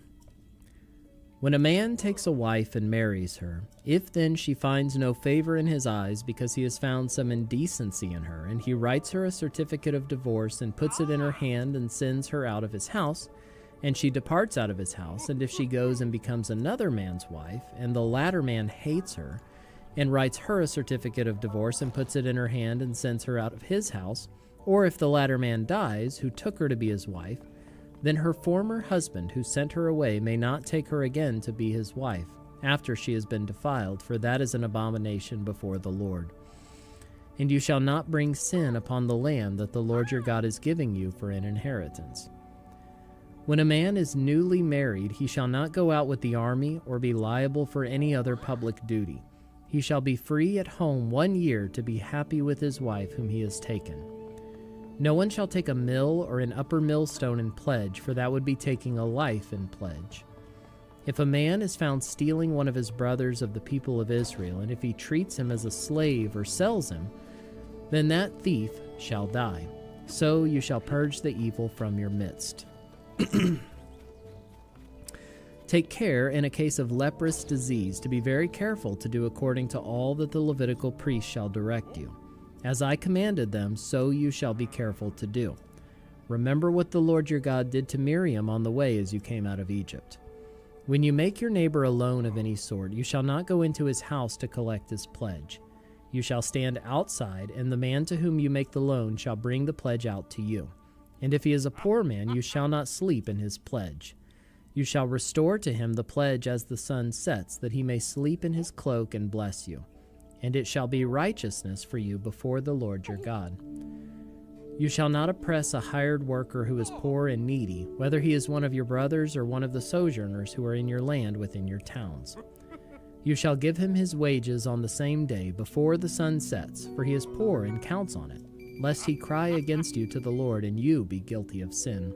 [SPEAKER 1] When a man takes a wife and marries her, if then she finds no favor in his eyes because he has found some indecency in her, and he writes her a certificate of divorce and puts it in her hand and sends her out of his house, and she departs out of his house, and if she goes and becomes another man's wife, and the latter man hates her, and writes her a certificate of divorce and puts it in her hand and sends her out of his house, or if the latter man dies, who took her to be his wife, then her former husband who sent her away may not take her again to be his wife, after she has been defiled, for that is an abomination before the Lord. And you shall not bring sin upon the land that the Lord your God is giving you for an inheritance. When a man is newly married, he shall not go out with the army or be liable for any other public duty. He shall be free at home 1 year to be happy with his wife whom he has taken. No one shall take a mill or an upper millstone in pledge, for that would be taking a life in pledge. If a man is found stealing one of his brothers of the people of Israel, and if he treats him as a slave or sells him, then that thief shall die. So you shall purge the evil from your midst. Take care in a case of leprous disease to be very careful to do according to all that the Levitical priest shall direct you. As I commanded them, so you shall be careful to do. Remember what the Lord your God did to Miriam on the way as you came out of Egypt. When you make your neighbor a loan of any sort, you shall not go into his house to collect his pledge. You shall stand outside, and the man to whom you make the loan shall bring the pledge out to you. And if he is a poor man, you shall not sleep in his pledge. You shall restore to him the pledge as the sun sets, that he may sleep in his cloak and bless you. And it shall be righteousness for you before the Lord your God. You shall not oppress a hired worker who is poor and needy, whether he is one of your brothers or one of the sojourners who are in your land within your towns. You shall give him his wages on the same day before the sun sets, for he is poor and counts on it, lest he cry against you to the Lord and you be guilty of sin.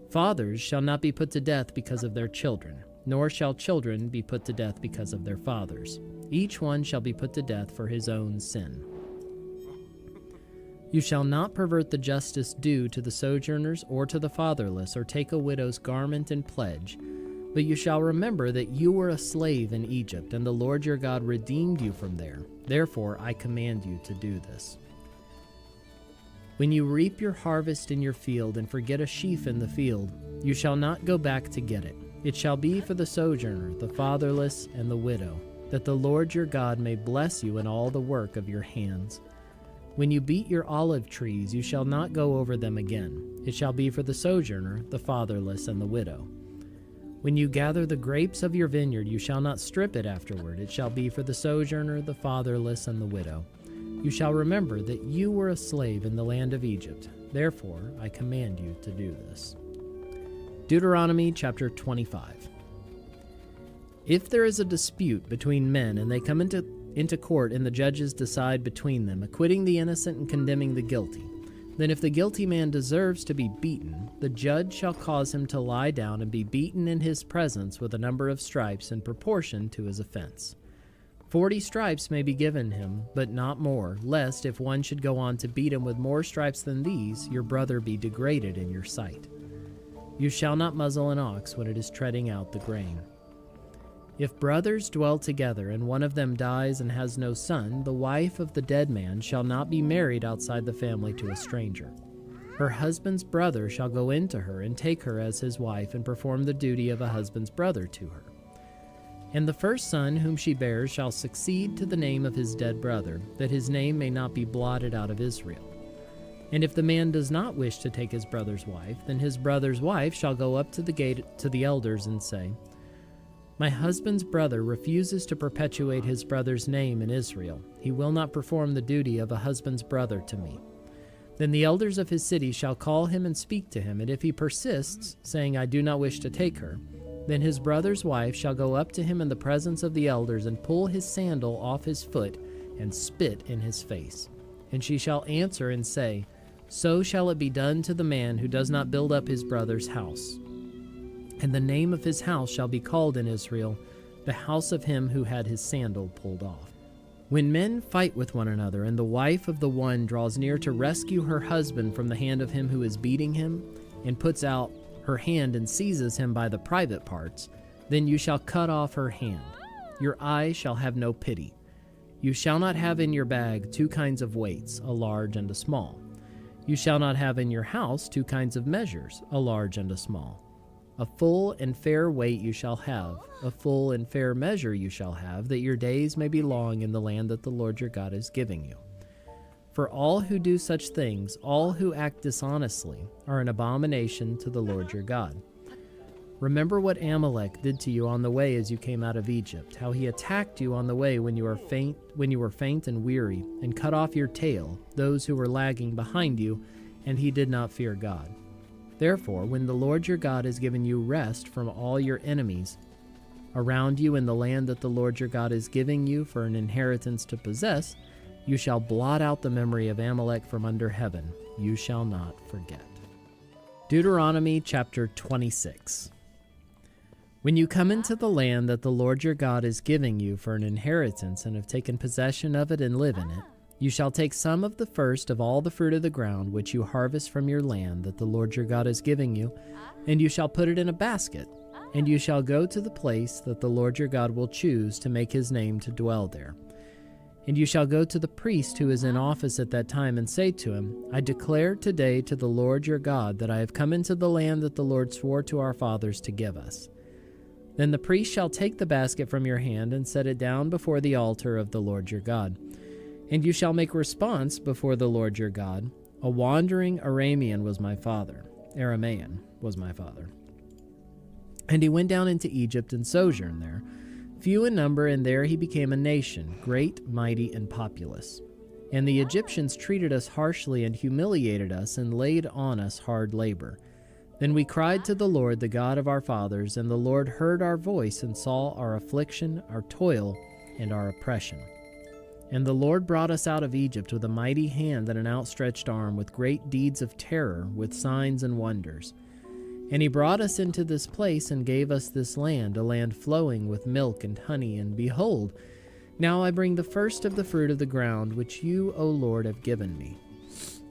[SPEAKER 1] Fathers shall not be put to death because of their children, nor shall children be put to death because of their fathers. Each one shall be put to death for his own sin. You shall not pervert the justice due to the sojourners or to the fatherless, or take a widow's garment in pledge, but you shall remember that you were a slave in Egypt, and the Lord your God redeemed you from there. Therefore I command you to do this. When you reap your harvest in your field and forget a sheaf in the field, you shall not go back to get it. It shall be for the sojourner, the fatherless, and the widow, that the Lord your God may bless you in all the work of your hands. When you beat your olive trees, you shall not go over them again. It shall be for the sojourner, the fatherless, and the widow. When you gather the grapes of your vineyard, you shall not strip it afterward. It shall be for the sojourner, the fatherless, and the widow. You shall remember that you were a slave in the land of Egypt. Therefore, I command you to do this. Deuteronomy chapter 25. If there is a dispute between men and they come into court and the judges decide between them, acquitting the innocent and condemning the guilty, then if the guilty man deserves to be beaten, the judge shall cause him to lie down and be beaten in his presence with a number of stripes in proportion to his offense. 40 stripes may be given him, but not more, lest if one should go on to beat him with more stripes than these, your brother be degraded in your sight. You shall not muzzle an ox when it is treading out the grain. If brothers dwell together and one of them dies and has no son, the wife of the dead man shall not be married outside the family to a stranger. Her husband's brother shall go in to her and take her as his wife and perform the duty of a husband's brother to her. And the first son whom she bears shall succeed to the name of his dead brother, that his name may not be blotted out of Israel. And if the man does not wish to take his brother's wife, then his brother's wife shall go up to the gate to the elders and say, My husband's brother refuses to perpetuate his brother's name in Israel. He will not perform the duty of a husband's brother to me. Then the elders of his city shall call him and speak to him, and if he persists, saying, I do not wish to take her, then his brother's wife shall go up to him in the presence of the elders and pull his sandal off his foot and spit in his face. And she shall answer and say, So shall it be done to the man who does not build up his brother's house. And the name of his house shall be called in Israel, the house of him who had his sandal pulled off. When men fight with one another, and the wife of the one draws near to rescue her husband from the hand of him who is beating him, and puts out her hand and seizes him by the private parts, then you shall cut off her hand. Your eye shall have no pity. You shall not have in your bag 2 kinds of weights, a large and a small. You shall not have in your house 2 kinds of measures, a large and a small. A full and fair weight you shall have, a full and fair measure you shall have, that your days may be long in the land that the Lord your God is giving you. For all who do such things, all who act dishonestly, are an abomination to the Lord your God. Remember what Amalek did to you on the way as you came out of Egypt, how he attacked you on the way when you were faint and weary, and cut off your tail, those who were lagging behind you, and he did not fear God. Therefore, when the Lord your God has given you rest from all your enemies around you in the land that the Lord your God is giving you for an inheritance to possess, you shall blot out the memory of Amalek from under heaven. You shall not forget. Deuteronomy chapter 26. When you come into the land that the Lord your God is giving you for an inheritance and have taken possession of it and live in it, you shall take some of the first of all the fruit of the ground which you harvest from your land that the Lord your God is giving you, and you shall put it in a basket, and you shall go to the place that the Lord your God will choose to make his name to dwell there. And you shall go to the priest who is in office at that time and say to him, I declare today to the Lord your God that I have come into the land that the Lord swore to our fathers to give us. Then the priest shall take the basket from your hand and set it down before the altar of the Lord your God. And you shall make response before the Lord your God, a wandering Aramean was my father. And he went down into Egypt and sojourned there, few in number, and there he became a nation, great, mighty, and populous. And the Egyptians treated us harshly and humiliated us and laid on us hard labor. Then we cried to the Lord, the God of our fathers, and the Lord heard our voice and saw our affliction, our toil, and our oppression. And the Lord brought us out of Egypt with a mighty hand and an outstretched arm, with great deeds of terror, with signs and wonders. And he brought us into this place and gave us this land, a land flowing with milk and honey. And behold, now I bring the first of the fruit of the ground, which you, O Lord, have given me.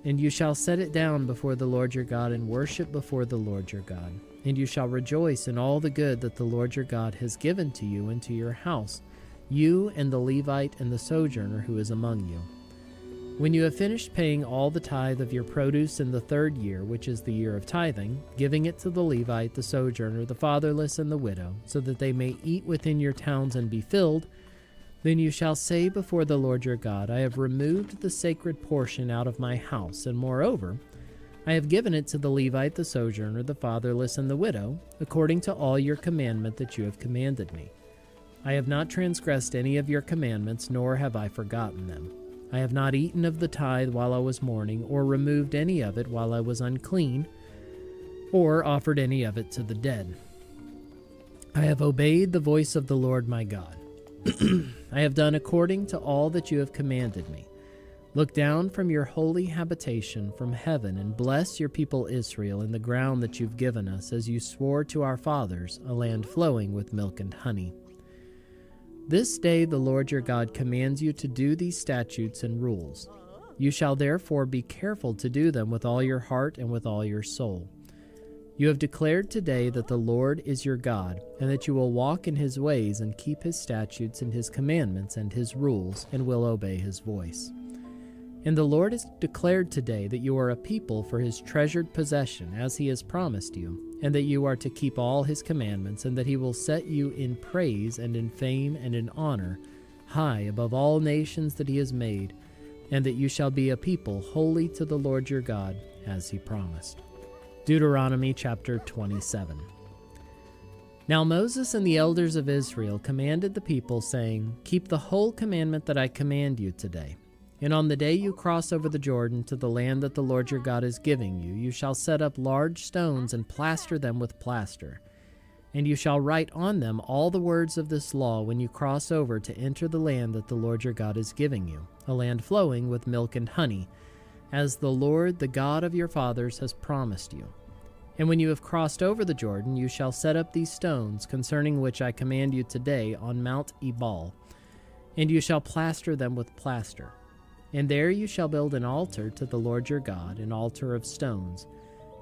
[SPEAKER 1] And you shall set it down before the Lord your God and worship before the Lord your God. And you shall rejoice in all the good that the Lord your God has given to you and to your house, you and the Levite and the sojourner who is among you. When you have finished paying all the tithe of your produce in the 3rd year, which is the year of tithing, giving it to the Levite, the sojourner, the fatherless, and the widow, so that they may eat within your towns and be filled, then you shall say before the Lord your God, I have removed the sacred portion out of my house, and moreover, I have given it to the Levite, the sojourner, the fatherless, and the widow, according to all your commandment that you have commanded me. I have not transgressed any of your commandments, nor have I forgotten them. I have not eaten of the tithe while I was mourning, or removed any of it while I was unclean, or offered any of it to the dead. I have obeyed the voice of the Lord my God. I have done according to all that you have commanded me. Look down from your holy habitation from heaven and bless your people Israel in the ground that you've given us, as you swore to our fathers, a land flowing with milk and honey. This day the Lord your God commands you to do these statutes and rules. You shall therefore be careful to do them with all your heart and with all your soul. You have declared today that the Lord is your God, and that you will walk in his ways and keep his statutes and his commandments and his rules, and will obey his voice. And the Lord has declared today that you are a people for his treasured possession, as he has promised you, and that you are to keep all his commandments, and that he will set you in praise and in fame and in honor, high above all nations that he has made, and that you shall be a people holy to the Lord your God, as he promised. Deuteronomy chapter 27. Now Moses and the elders of Israel commanded the people, saying, Keep the whole commandment that I command you today. And on the day you cross over the Jordan to the land that the Lord your God is giving you, you shall set up large stones and plaster them with plaster. And you shall write on them all the words of this law when you cross over to enter the land that the Lord your God is giving you, a land flowing with milk and honey, as the Lord, the God of your fathers, has promised you. And when you have crossed over the Jordan, you shall set up these stones, concerning which I command you today, on Mount Ebal, and you shall plaster them with plaster. And there you shall build an altar to the Lord your God, an altar of stones.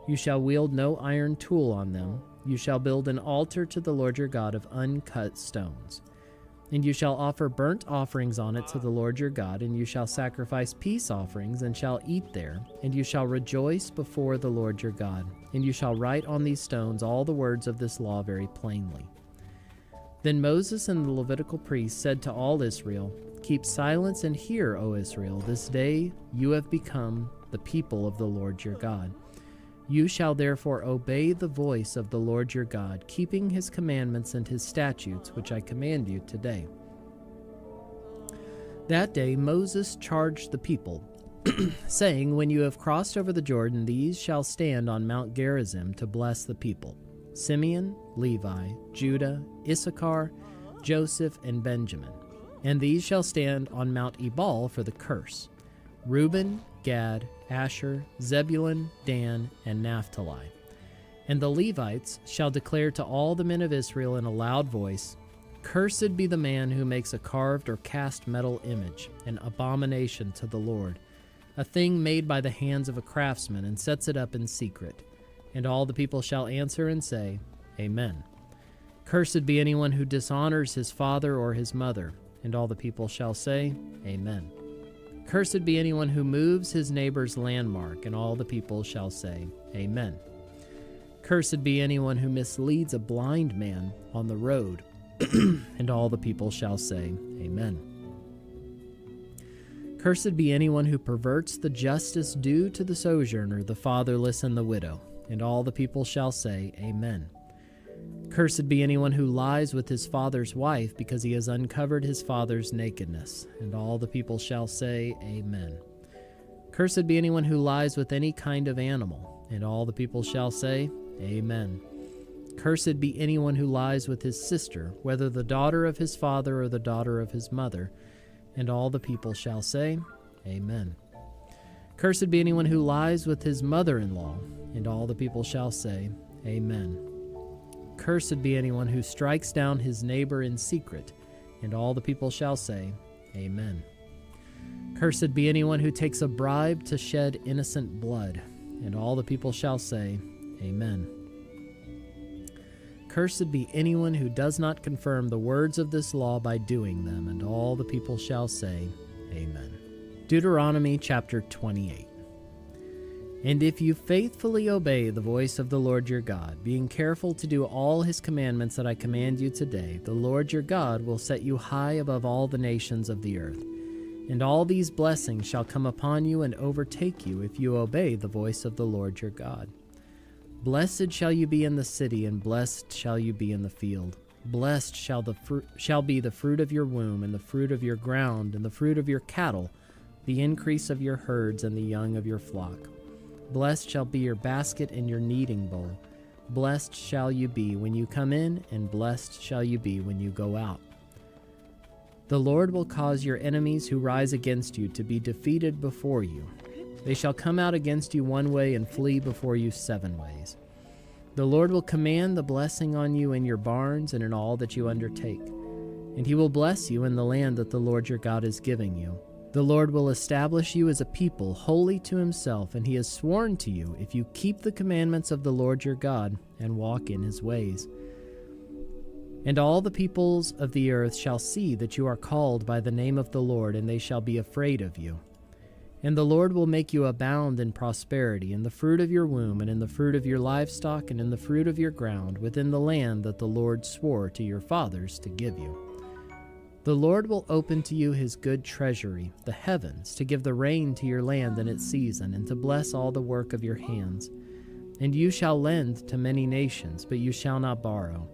[SPEAKER 1] You shall wield no iron tool on them. You shall build an altar to the Lord your God of uncut stones. And you shall offer burnt offerings on it to the Lord your God, and you shall sacrifice peace offerings, and shall eat there. And you shall rejoice before the Lord your God. And you shall write on these stones all the words of this law very plainly. Then Moses and the Levitical priests said to all Israel, Keep silence and hear, O Israel. This day you have become the people of the Lord your God. You shall therefore obey the voice of the Lord your God, keeping his commandments and his statutes, which I command you today. That day Moses charged the people, saying, When you have crossed over the Jordan, these shall stand on Mount Gerizim to bless the people: Simeon, Levi, Judah, Issachar, Joseph, and Benjamin. And these shall stand on Mount Ebal for the curse: Reuben, Gad, Asher, Zebulun, Dan, and Naphtali. And the Levites shall declare to all the men of Israel in a loud voice, Cursed be the man who makes a carved or cast metal image, an abomination to the Lord, a thing made by the hands of a craftsman, and sets it up in secret. And all the people shall answer and say, Amen. Cursed be anyone who dishonors his father or his mother, And all the people shall say, Amen. Cursed be anyone who moves his neighbor's landmark, and all the people shall say, Amen. Cursed be anyone who misleads a blind man on the road, and all the people shall say, Amen. Cursed be anyone who perverts the justice due to the sojourner, the fatherless, and the widow, and all the people shall say, Amen. Cursed be anyone who lies with his father's wife, because he has uncovered his father's nakedness, and all the people shall say, Amen. Cursed be anyone who lies with any kind of animal, and all the people shall say, Amen. Cursed be anyone who lies with his sister, whether the daughter of his father or the daughter of his mother, and all the people shall say, Amen. Cursed be anyone who lies with his mother-in-law, and all the people shall say, Amen. Cursed be anyone who strikes down his neighbor in secret, and all the people shall say, Amen. Cursed be anyone who takes a bribe to shed innocent blood, and all the people shall say, Amen. Cursed be anyone who does not confirm the words of this law by doing them, and all the people shall say, Amen. Deuteronomy chapter 28. And if you faithfully obey the voice of the Lord your God, being careful to do all his commandments that I command you today, the Lord your God will set you high above all the nations of the earth. And all these blessings shall come upon you and overtake you if you obey the voice of the Lord your God. Blessed shall you be in the city, and blessed shall you be in the field. Blessed shall be the fruit of your womb, and the fruit of your ground, and the fruit of your cattle, the increase of your herds, and the young of your flock. Blessed shall be your basket and your kneading bowl. Blessed shall you be when you come in, and blessed shall you be when you go out. The Lord will cause your enemies who rise against you to be defeated before you. They shall come out against you one way and flee before you 7 ways. The Lord will command the blessing on you in your barns and in all that you undertake. And he will bless you in the land that the Lord your God is giving you. The Lord will establish you as a people holy to himself, and he has sworn to you if you keep the commandments of the Lord your God and walk in his ways. And all the peoples of the earth shall see that you are called by the name of the Lord, and they shall be afraid of you. And the Lord will make you abound in prosperity, in the fruit of your womb, and in the fruit of your livestock, and in the fruit of your ground, within the land that the Lord swore to your fathers to give you. The Lord will open to you his good treasury, the heavens, to give the rain to your land in its season, and to bless all the work of your hands. And you shall lend to many nations, but you shall not borrow.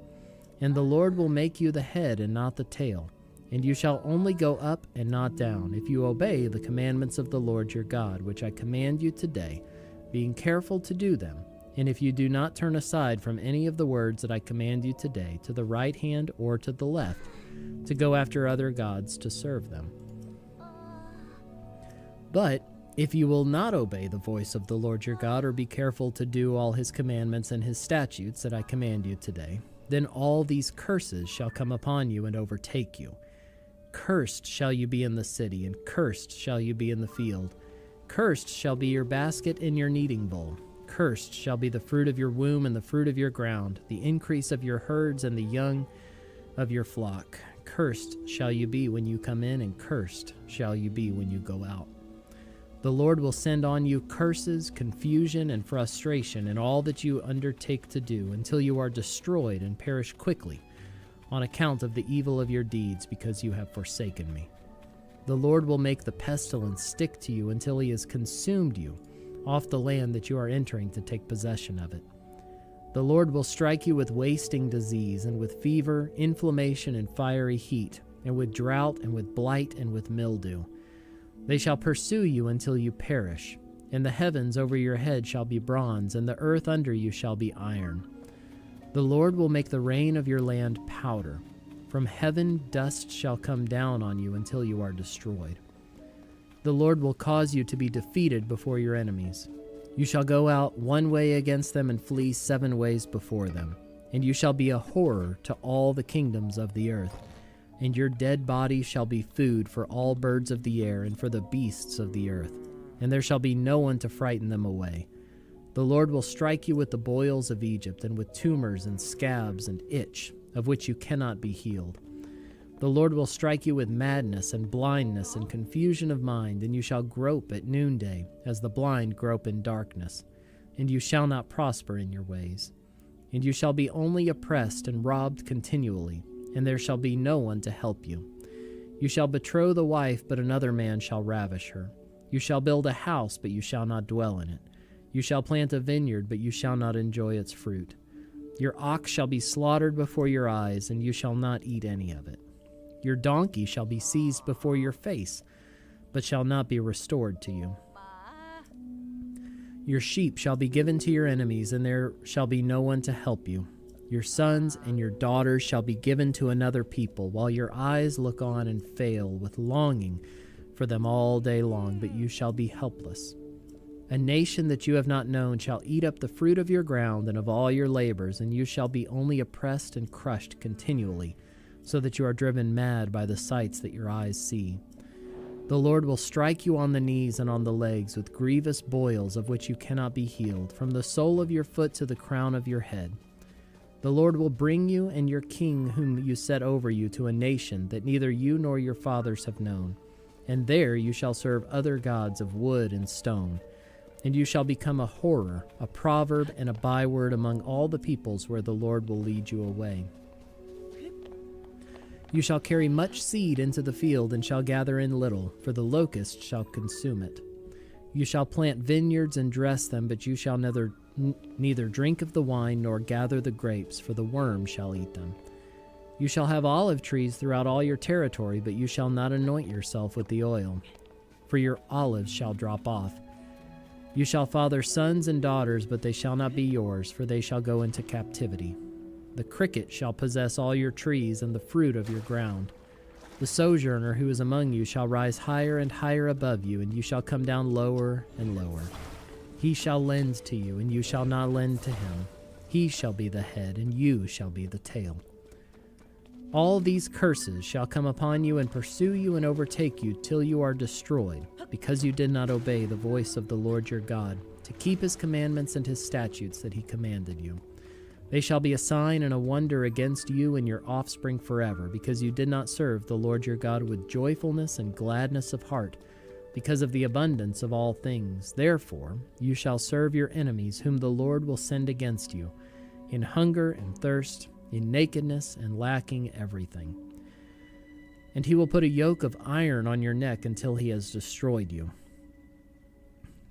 [SPEAKER 1] And the Lord will make you the head and not the tail. And you shall only go up and not down, if you obey the commandments of the Lord your God, which I command you today, being careful to do them. And if you do not turn aside from any of the words that I command you today, to the right hand or to the left, to go after other gods to serve them. But if you will not obey the voice of the Lord your God, or be careful to do all his commandments and his statutes that I command you today, then all these curses shall come upon you and overtake you. Cursed shall you be in the city, and cursed shall you be in the field. Cursed shall be your basket and your kneading bowl. Cursed shall be the fruit of your womb and the fruit of your ground, the increase of your herds and the young of your flock. Cursed shall you be when you come in, and cursed shall you be when you go out. The Lord will send on you curses, confusion, and frustration in all that you undertake to do, until you are destroyed and perish quickly, on account of the evil of your deeds, because you have forsaken me. The Lord will make the pestilence stick to you until he has consumed you off the land that you are entering to take possession of it. The Lord will strike you with wasting disease, and with fever, inflammation, and fiery heat, and with drought, and with blight, and with mildew. They shall pursue you until you perish, and the heavens over your head shall be bronze, and the earth under you shall be iron. The Lord will make the rain of your land powder. From heaven dust shall come down on you until you are destroyed. The Lord will cause you to be defeated before your enemies. You shall go out one way against them and flee 7 ways before them. And you shall be a horror to all the kingdoms of the earth. And your dead body shall be food for all birds of the air and for the beasts of the earth. And there shall be no one to frighten them away. The Lord will strike you with the boils of Egypt, and with tumors and scabs and itch, of which you cannot be healed. The Lord will strike you with madness and blindness and confusion of mind, and you shall grope at noonday, as the blind grope in darkness, and you shall not prosper in your ways. And you shall be only oppressed and robbed continually, and there shall be no one to help you. You shall betroth a wife, but another man shall ravish her. You shall build a house, but you shall not dwell in it. You shall plant a vineyard, but you shall not enjoy its fruit. Your ox shall be slaughtered before your eyes, and you shall not eat any of it. Your donkey shall be seized before your face, but shall not be restored to you. Your sheep shall be given to your enemies, and there shall be no one to help you. Your sons and your daughters shall be given to another people, while your eyes look on and fail with longing for them all day long, but you shall be helpless. A nation that you have not known shall eat up the fruit of your ground and of all your labors, and you shall be only oppressed and crushed continually, so that you are driven mad by the sights that your eyes see. The Lord will strike you on the knees and on the legs with grievous boils of which you cannot be healed, from the sole of your foot to the crown of your head. The Lord will bring you and your king whom you set over you to a nation that neither you nor your fathers have known, and there you shall serve other gods of wood and stone. And you shall become a horror, a proverb, and a byword among all the peoples where the Lord will lead you away. You shall carry much seed into the field and shall gather in little, for the locust shall consume it. You shall plant vineyards and dress them, but you shall neither drink of the wine nor gather the grapes, for the worm shall eat them. You shall have olive trees throughout all your territory, but you shall not anoint yourself with the oil, for your olives shall drop off. You shall father sons and daughters, but they shall not be yours, for they shall go into captivity. The cricket shall possess all your trees and the fruit of your ground. The sojourner who is among you shall rise higher and higher above you, and you shall come down lower and lower. He shall lend to you, and you shall not lend to him. He shall be the head, and you shall be the tail. All these curses shall come upon you and pursue you and overtake you till you are destroyed, because you did not obey the voice of the Lord your God, to keep his commandments and his statutes that he commanded you. They shall be a sign and a wonder against you and your offspring forever, because you did not serve the Lord your God with joyfulness and gladness of heart, because of the abundance of all things. Therefore you shall serve your enemies, whom the Lord will send against you, in hunger and thirst, in nakedness and lacking everything. And he will put a yoke of iron on your neck until he has destroyed you.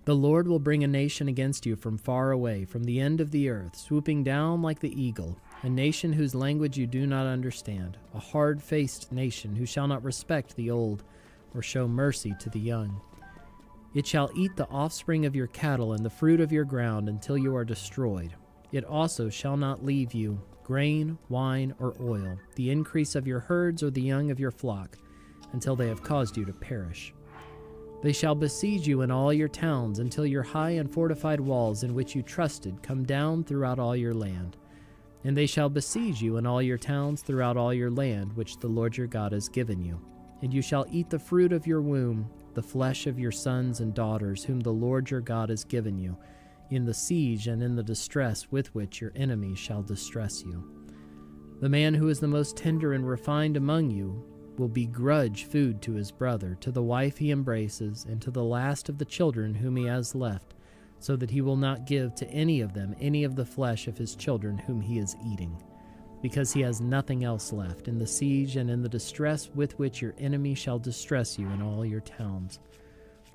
[SPEAKER 1] The Lord will bring a nation against you from far away, from the end of the earth, swooping down like the eagle, a nation whose language you do not understand, a hard-faced nation who shall not respect the old or show mercy to the young. It shall eat the offspring of your cattle and the fruit of your ground until you are destroyed. It also shall not leave you grain, wine, or oil, the increase of your herds or the young of your flock, until they have caused you to perish. They shall besiege you in all your towns until your high and fortified walls in which you trusted come down throughout all your land. And they shall besiege you in all your towns throughout all your land which the Lord your God has given you. And you shall eat the fruit of your womb, the flesh of your sons and daughters whom the Lord your God has given you, in the siege and in the distress with which your enemies shall distress you. The man who is the most tender and refined among you will begrudge food to his brother, to the wife he embraces, and to the last of the children whom he has left, so that he will not give to any of them any of the flesh of his children whom he is eating, because he has nothing else left, in the siege and in the distress with which your enemy shall distress you in all your towns.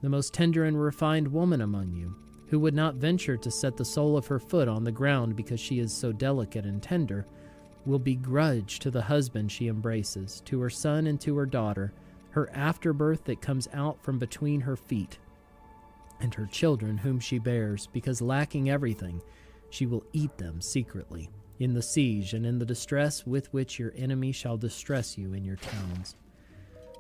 [SPEAKER 1] The most tender and refined woman among you, who would not venture to set the sole of her foot on the ground because she is so delicate and tender, will begrudge to the husband she embraces, to her son and to her daughter, her afterbirth that comes out from between her feet, and her children whom she bears, because lacking everything, she will eat them secretly, in the siege and in the distress with which your enemy shall distress you in your towns.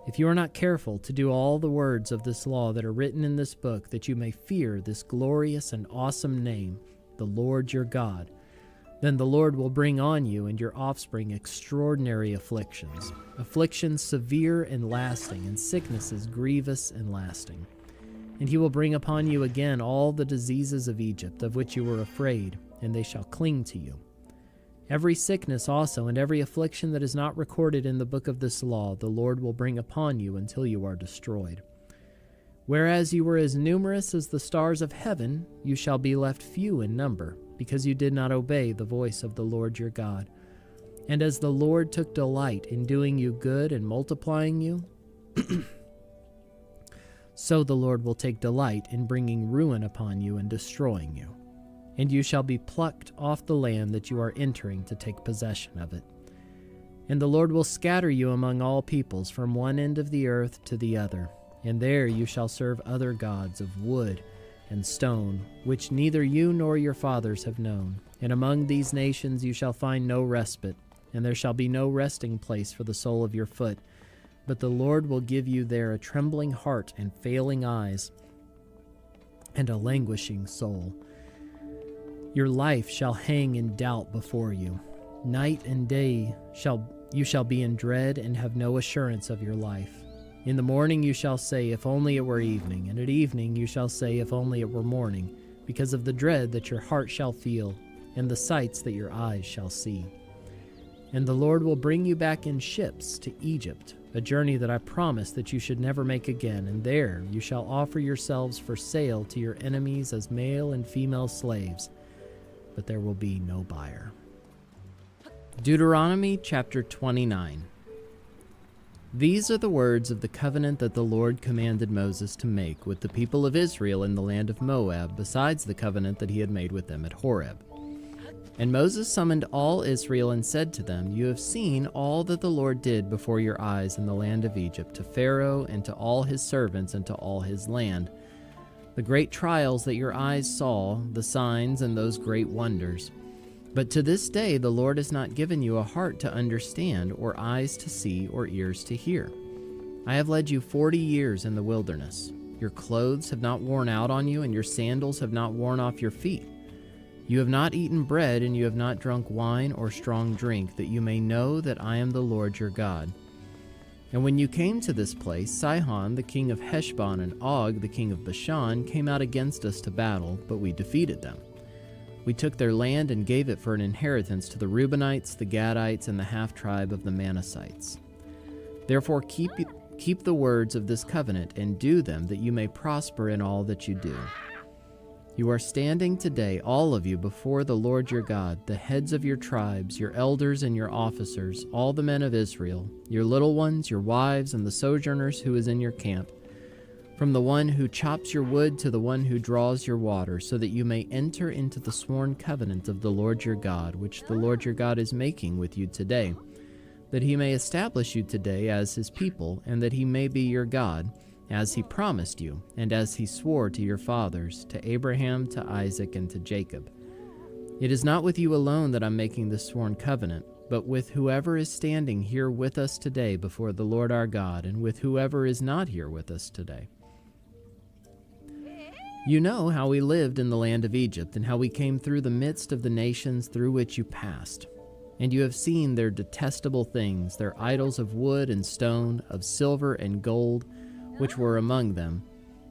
[SPEAKER 1] If you are not careful to do all the words of this law that are written in this book, that you may fear this glorious and awesome name, the Lord your God, then the Lord will bring on you and your offspring extraordinary afflictions, afflictions severe and lasting, and sicknesses grievous and lasting. And he will bring upon you again all the diseases of Egypt, of which you were afraid, and they shall cling to you. Every sickness also and every affliction that is not recorded in the book of this law, the Lord will bring upon you until you are destroyed. Whereas you were as numerous as the stars of heaven, you shall be left few in number, because you did not obey the voice of the Lord your God. And as the Lord took delight in doing you good and multiplying you, so the Lord will take delight in bringing ruin upon you and destroying you. And you shall be plucked off the land that you are entering to take possession of it. And the Lord will scatter you among all peoples from one end of the earth to the other. And there you shall serve other gods of wood and stone, which neither you nor your fathers have known. And among these nations you shall find no respite, and there shall be no resting place for the sole of your foot. But the Lord will give you there a trembling heart and failing eyes, and a languishing soul. Your life shall hang in doubt before you. Night and day you shall be in dread and have no assurance of your life. In the morning you shall say, if only it were evening, and at evening you shall say, if only it were morning, because of the dread that your heart shall feel, and the sights that your eyes shall see. And the Lord will bring you back in ships to Egypt, a journey that I promised that you should never make again, and there you shall offer yourselves for sale to your enemies as male and female slaves, but there will be no buyer. Deuteronomy chapter 29. These are the words of the covenant that the Lord commanded Moses to make with the people of Israel in the land of Moab, besides the covenant that he had made with them at Horeb. And Moses summoned all Israel and said to them, You have seen all that the Lord did before your eyes in the land of Egypt, to Pharaoh and to all his servants and to all his land. The great trials that your eyes saw, the signs and those great wonders. But to this day the Lord has not given you a heart to understand, or eyes to see, or ears to hear. I have led you 40 years in the wilderness. Your clothes have not worn out on you, and your sandals have not worn off your feet. You have not eaten bread, and you have not drunk wine or strong drink, that you may know that I am the Lord your God. And when you came to this place, Sihon the king of Heshbon and Og the king of Bashan came out against us to battle, but we defeated them. We took their land and gave it for an inheritance to the Reubenites, the Gadites, and the half-tribe of the Manassites. Therefore keep the words of this covenant and do them, that you may prosper in all that you do. You are standing today, all of you, before the Lord your God, the heads of your tribes, your elders and your officers, all the men of Israel, your little ones, your wives, and the sojourners who is in your camp, from the one who chops your wood to the one who draws your water, so that you may enter into the sworn covenant of the Lord your God, which the Lord your God is making with you today, that he may establish you today as his people, and that he may be your God, as he promised you, and as he swore to your fathers, to Abraham, to Isaac, and to Jacob. It is not with you alone that I'm making this sworn covenant, but with whoever is standing here with us today before the Lord our God, and with whoever is not here with us today. You know how we lived in the land of Egypt, and how we came through the midst of the nations through which you passed. And you have seen their detestable things, their idols of wood and stone, of silver and gold, which were among them.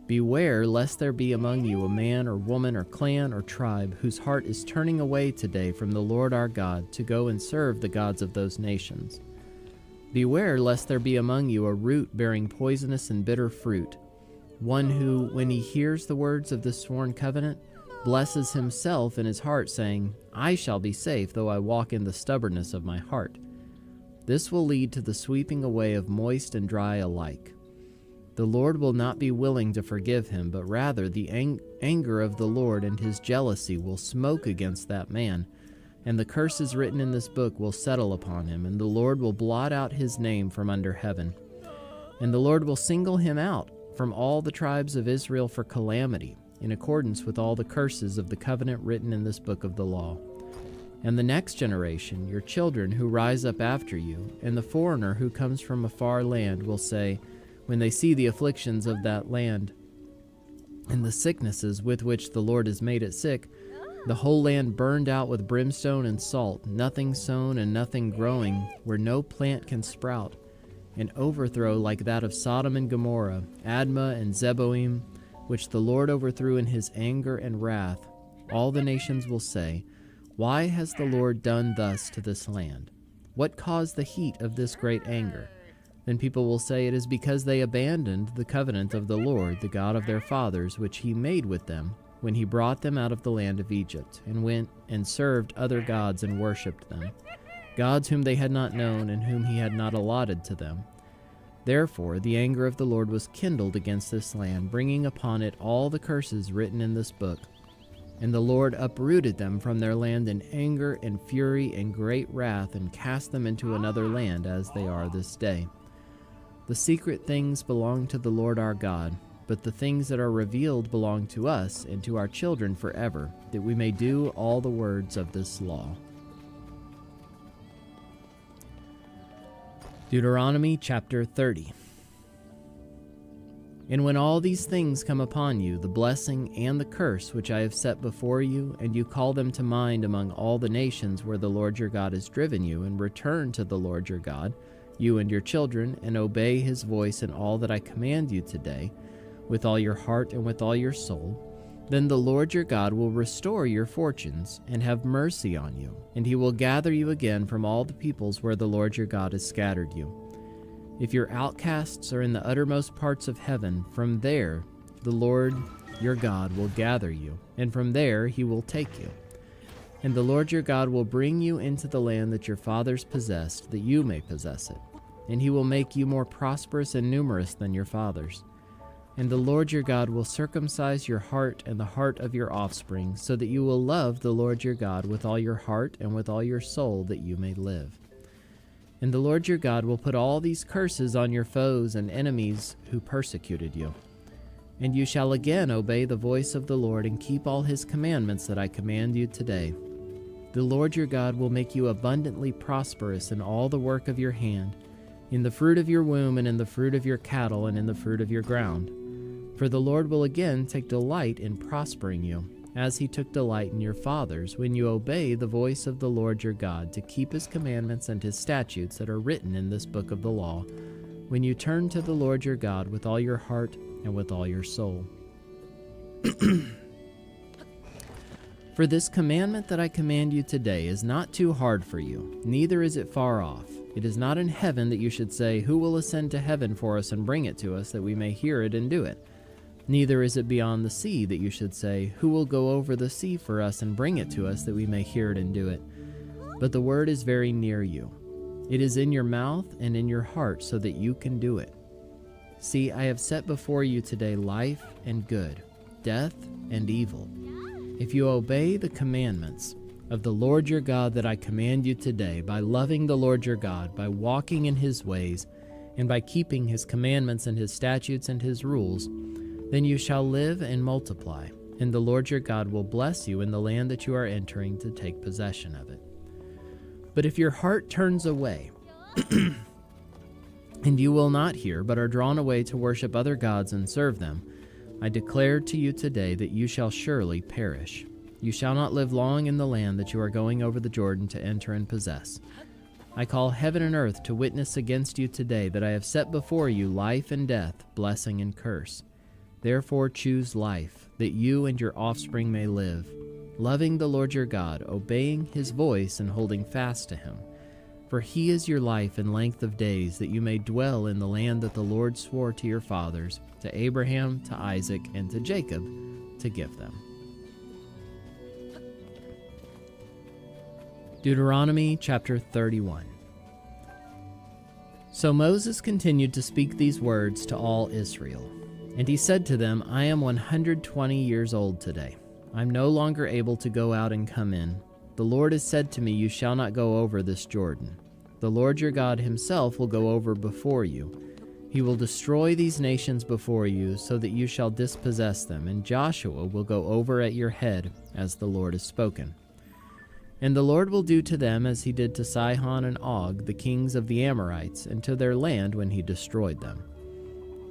[SPEAKER 1] Beware lest there be among you a man or woman or clan or tribe whose heart is turning away today from the Lord our God to go and serve the gods of those nations. Beware lest there be among you a root bearing poisonous and bitter fruit, one who, when he hears the words of this sworn covenant, blesses himself in his heart, saying, I shall be safe, though I walk in the stubbornness of my heart. This will lead to the sweeping away of moist and dry alike. The Lord will not be willing to forgive him, but rather the anger of the Lord and his jealousy will smoke against that man, and the curses written in this book will settle upon him, and the Lord will blot out his name from under heaven. And the Lord will single him out from all the tribes of Israel for calamity, in accordance with all the curses of the covenant written in this book of the law. And the next generation, your children who rise up after you, and the foreigner who comes from a far land will say, when they see the afflictions of that land and the sicknesses with which the Lord has made it sick, the whole land burned out with brimstone and salt, nothing sown and nothing growing, where no plant can sprout, an overthrow like that of Sodom and Gomorrah, Admah and Zeboim, which the Lord overthrew in his anger and wrath, all the nations will say, Why has the Lord done thus to this land? What caused the heat of this great anger? Then people will say, it is because they abandoned the covenant of the Lord, the God of their fathers, which he made with them when he brought them out of the land of Egypt, and went and served other gods and worshipped them, gods whom they had not known and whom he had not allotted to them. Therefore the anger of the Lord was kindled against this land, bringing upon it all the curses written in this book. And the Lord uprooted them from their land in anger and fury and great wrath, and cast them into another land, as they are this day. The secret things belong to the Lord our God, but the things that are revealed belong to us and to our children forever, that we may do all the words of this law. Deuteronomy chapter 30. And when all these things come upon you, the blessing and the curse which I have set before you, and you call them to mind among all the nations where the Lord your God has driven you, and return to the Lord your God, you and your children, and obey his voice in all that I command you today, with all your heart and with all your soul, then the Lord your God will restore your fortunes and have mercy on you, and he will gather you again from all the peoples where the Lord your God has scattered you. If your outcasts are in the uttermost parts of heaven, from there the Lord your God will gather you, and from there he will take you. And the Lord your God will bring you into the land that your fathers possessed, that you may possess it. And he will make you more prosperous and numerous than your fathers. And the Lord your God will circumcise your heart and the heart of your offspring, so that you will love the Lord your God with all your heart and with all your soul, that you may live. And the Lord your God will put all these curses on your foes and enemies who persecuted you. And you shall again obey the voice of the Lord and keep all his commandments that I command you today. The Lord your God will make you abundantly prosperous in all the work of your hand, in the fruit of your womb and in the fruit of your cattle and in the fruit of your ground. For the Lord will again take delight in prospering you, as he took delight in your fathers, when you obey the voice of the Lord your God to keep his commandments and his statutes that are written in this book of the law, when you turn to the Lord your God with all your heart and with all your soul. For this commandment that I command you today is not too hard for you, neither is it far off. It is not in heaven that you should say, who will ascend to heaven for us and bring it to us, that we may hear it and do it? Neither is it beyond the sea that you should say, who will go over the sea for us and bring it to us, that we may hear it and do it? But the word is very near you. It is in your mouth and in your heart, so that you can do it. See, I have set before you today life and good, death and evil. If you obey the commandments of the Lord your God that I command you today, by loving the Lord your God, by walking in his ways, and by keeping his commandments and his statutes and his rules, then you shall live and multiply, and the Lord your God will bless you in the land that you are entering to take possession of it. But if your heart turns away, and you will not hear, but are drawn away to worship other gods and serve them, I declare to you today that you shall surely perish. You shall not live long in the land that you are going over the Jordan to enter and possess. I call heaven and earth to witness against you today that I have set before you life and death, blessing and curse. Therefore choose life, that you and your offspring may live, loving the Lord your God, obeying his voice and holding fast to him. For he is your life and length of days, that you may dwell in the land that the Lord swore to your fathers, to Abraham, to Isaac, and to Jacob, to give them. Deuteronomy chapter 31. So Moses continued to speak these words to all Israel. And he said to them, I am 120 years old today. I am no longer able to go out and come in. The Lord has said to me, you shall not go over this Jordan. The Lord your God himself will go over before you. He will destroy these nations before you, so that you shall dispossess them, and Joshua will go over at your head, as the Lord has spoken. And the Lord will do to them as he did to Sihon and Og, the kings of the Amorites, and to their land when he destroyed them.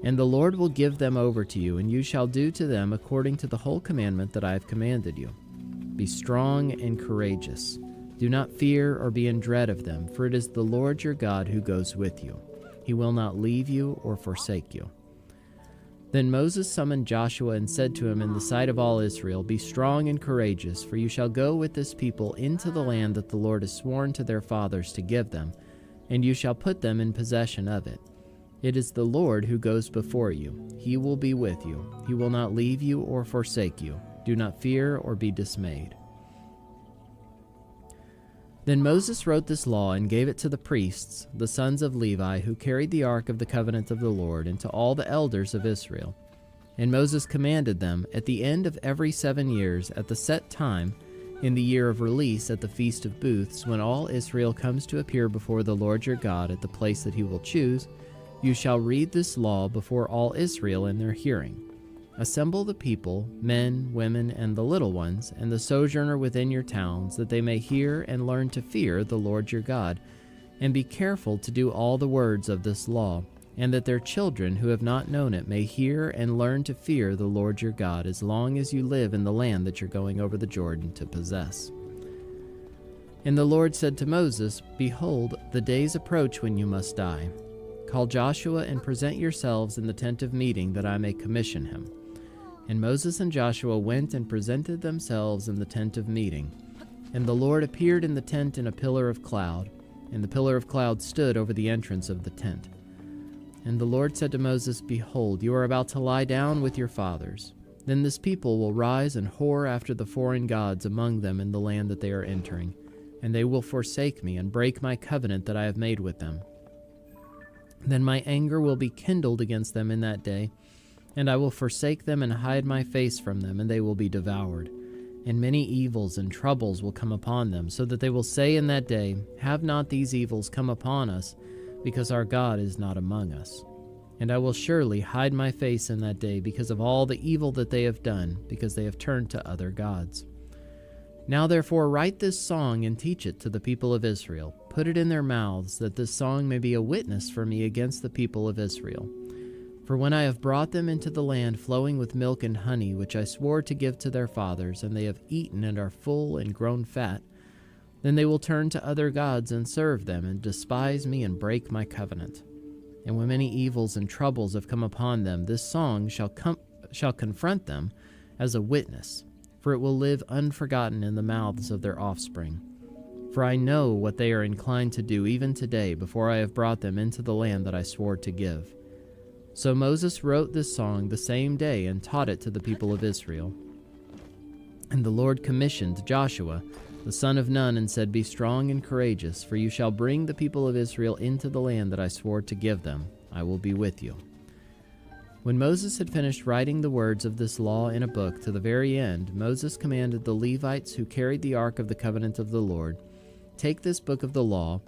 [SPEAKER 1] And the Lord will give them over to you, and you shall do to them according to the whole commandment that I have commanded you. Be strong and courageous. Do not fear or be in dread of them, for it is the Lord your God who goes with you. He will not leave you or forsake you. Then Moses summoned Joshua and said to him in the sight of all Israel, "Be strong and courageous, for you shall go with this people into the land that the Lord has sworn to their fathers to give them, and you shall put them in possession of it. It is the Lord who goes before you. He will be with you. He will not leave you or forsake you. Do not fear or be dismayed." Then Moses wrote this law and gave it to the priests, the sons of Levi, who carried the ark of the covenant of the Lord, and to all the elders of Israel. And Moses commanded them, at the end of every 7 years, at the set time, in the year of release at the Feast of Booths, when all Israel comes to appear before the Lord your God at the place that he will choose, you shall read this law before all Israel in their hearing. Assemble the people, men, women, and the little ones, and the sojourner within your towns, that they may hear and learn to fear the Lord your God, and be careful to do all the words of this law, and that their children who have not known it may hear and learn to fear the Lord your God as long as you live in the land that you're going over the Jordan to possess. And the Lord said to Moses, "Behold, the days approach when you must die. Call Joshua and present yourselves in the tent of meeting, that I may commission him." And Moses and Joshua went and presented themselves in the tent of meeting. And the Lord appeared in the tent in a pillar of cloud, and the pillar of cloud stood over the entrance of the tent. And the Lord said to Moses, "Behold, you are about to lie down with your fathers. Then this people will rise and whore after the foreign gods among them in the land that they are entering, and they will forsake me and break my covenant that I have made with them. Then my anger will be kindled against them in that day, and I will forsake them and hide my face from them, and they will be devoured. And many evils and troubles will come upon them, so that they will say in that day, 'Have not these evils come upon us, because our God is not among us?' And I will surely hide my face in that day because of all the evil that they have done, because they have turned to other gods. Now therefore write this song and teach it to the people of Israel. Put it in their mouths, that this song may be a witness for me against the people of Israel. For when I have brought them into the land flowing with milk and honey, which I swore to give to their fathers, and they have eaten and are full and grown fat, then they will turn to other gods and serve them, and despise me and break my covenant. And when many evils and troubles have come upon them, this song shall confront them as a witness, for it will live unforgotten in the mouths of their offspring. For I know what they are inclined to do even today, before I have brought them into the land that I swore to give." So Moses wrote this song the same day and taught it to the people of Israel. And the Lord commissioned Joshua, the son of Nun, and said, "Be strong and courageous, for you shall bring the people of Israel into the land that I swore to give them. I will be with you." When Moses had finished writing the words of this law in a book to the very end, Moses commanded the Levites who carried the ark of the covenant of the Lord, "Take this book of the law,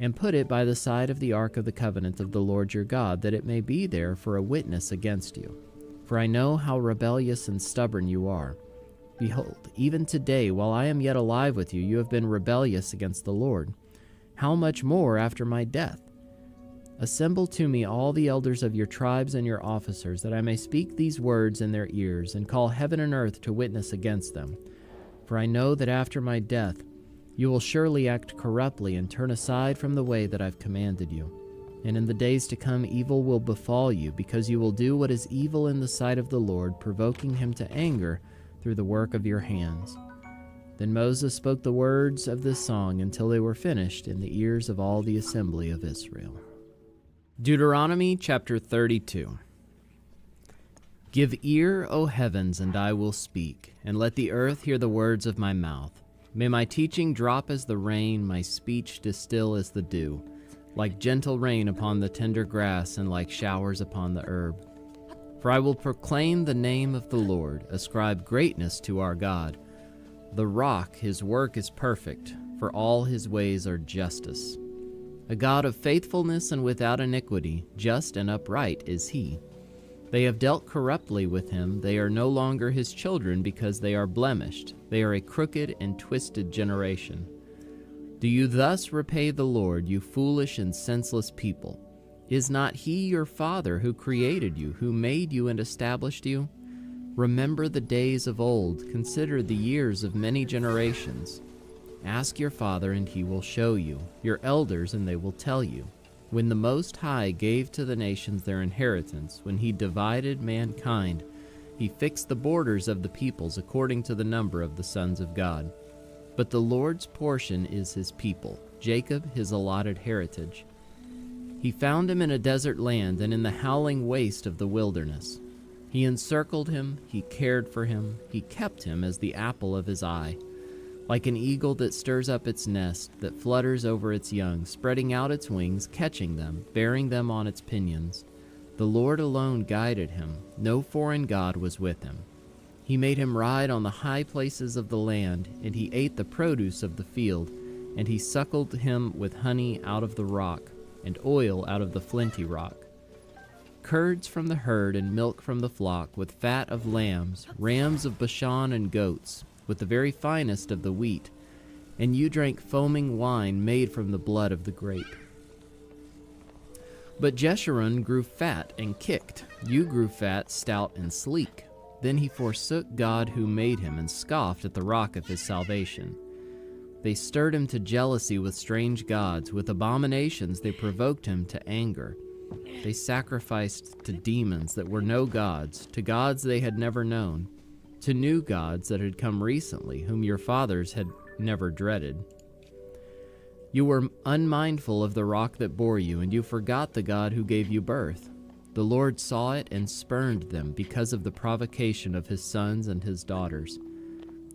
[SPEAKER 1] and put it by the side of the ark of the covenant of the Lord your God, that it may be there for a witness against you. For I know how rebellious and stubborn you are. Behold, even today, while I am yet alive with you, you have been rebellious against the Lord. How much more after my death? Assemble to me all the elders of your tribes and your officers, that I may speak these words in their ears, and call heaven and earth to witness against them. For I know that after my death you will surely act corruptly and turn aside from the way that I've commanded you. And in the days to come evil will befall you, because you will do what is evil in the sight of the Lord, provoking him to anger through the work of your hands." Then Moses spoke the words of this song until they were finished in the ears of all the assembly of Israel. Deuteronomy chapter 32. Give ear, O heavens, and I will speak, and let the earth hear the words of my mouth. May my teaching drop as the rain, my speech distill as the dew, like gentle rain upon the tender grass and like showers upon the herb. For I will proclaim the name of the Lord, ascribe greatness to our God. The rock, his work is perfect, for all his ways are justice. A God of faithfulness and without iniquity, just and upright is he. They have dealt corruptly with him. They are no longer his children, because they are blemished. They are a crooked and twisted generation. Do you thus repay the Lord, you foolish and senseless people? Is not he your father who created you, who made you and established you? Remember the days of old. Consider the years of many generations. Ask your father, and he will show you, your elders, and they will tell you. When the Most High gave to the nations their inheritance, when he divided mankind, he fixed the borders of the peoples according to the number of the sons of God. But the Lord's portion is his people, Jacob his allotted heritage. He found him in a desert land and in the howling waste of the wilderness. He encircled him, he cared for him, he kept him as the apple of his eye. Like an eagle that stirs up its nest, that flutters over its young, spreading out its wings, catching them, bearing them on its pinions. The Lord alone guided him, no foreign god was with him. He made him ride on the high places of the land, and he ate the produce of the field, and he suckled him with honey out of the rock, and oil out of the flinty rock. Curds from the herd and milk from the flock, with fat of lambs, rams of Bashan and goats, with the very finest of the wheat, and you drank foaming wine made from the blood of the grape. But Jeshurun grew fat and kicked. You grew fat, stout, and sleek. Then he forsook God who made him and scoffed at the rock of his salvation. They stirred him to jealousy with strange gods. With abominations they provoked him to anger. They sacrificed to demons that were no gods, to gods they had never known, to new gods that had come recently, whom your fathers had never dreaded. You were unmindful of the rock that bore you, and you forgot the God who gave you birth. The Lord saw it and spurned them because of the provocation of his sons and his daughters.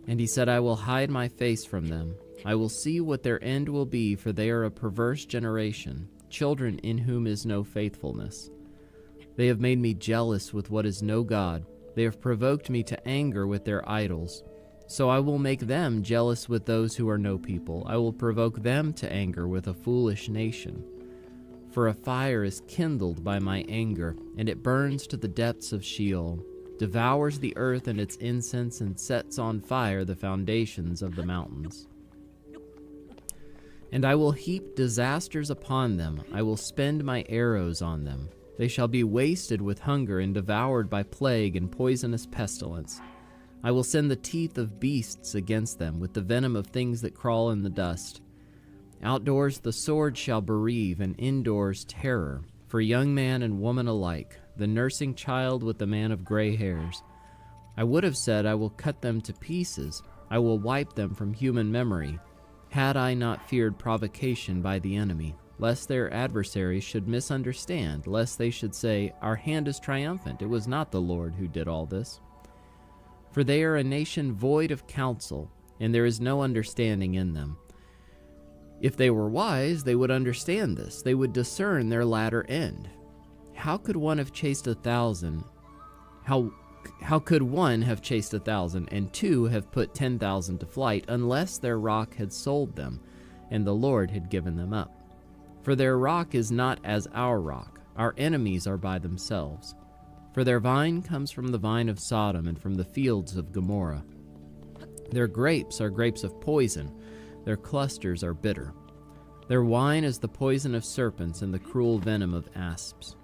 [SPEAKER 1] And he said, I will hide my face from them. I will see what their end will be, for they are a perverse generation, children in whom is no faithfulness. They have made me jealous with what is no God. They have provoked me to anger with their idols. So I will make them jealous with those who are no people. I will provoke them to anger with a foolish nation. For a fire is kindled by my anger, and it burns to the depths of Sheol, devours the earth and its incense, and sets on fire the foundations of the mountains. And I will heap disasters upon them. I will spend my arrows on them. They shall be wasted with hunger and devoured by plague and poisonous pestilence. I will send the teeth of beasts against them, with the venom of things that crawl in the dust. Outdoors the sword shall bereave, and indoors terror, for young man and woman alike, the nursing child with the man of gray hairs. I would have said, I will cut them to pieces, I will wipe them from human memory, had I not feared provocation by the enemy, lest their adversaries should misunderstand, lest they should say, our hand is triumphant, it was not the Lord who did all this. For they are a nation void of counsel, and there is no understanding in them. If they were wise, they would understand this. They would discern their latter end. How could one have chased 1,000? How could one have chased 1,000, and two have put 10,000 to flight, unless their rock had sold them, and the Lord had given them up? For their rock is not as our rock. Our enemies are by themselves. For their vine comes from the vine of Sodom and from the fields of Gomorrah. Their grapes are grapes of poison. Their clusters are bitter. Their wine is the poison of serpents and the cruel venom of asps.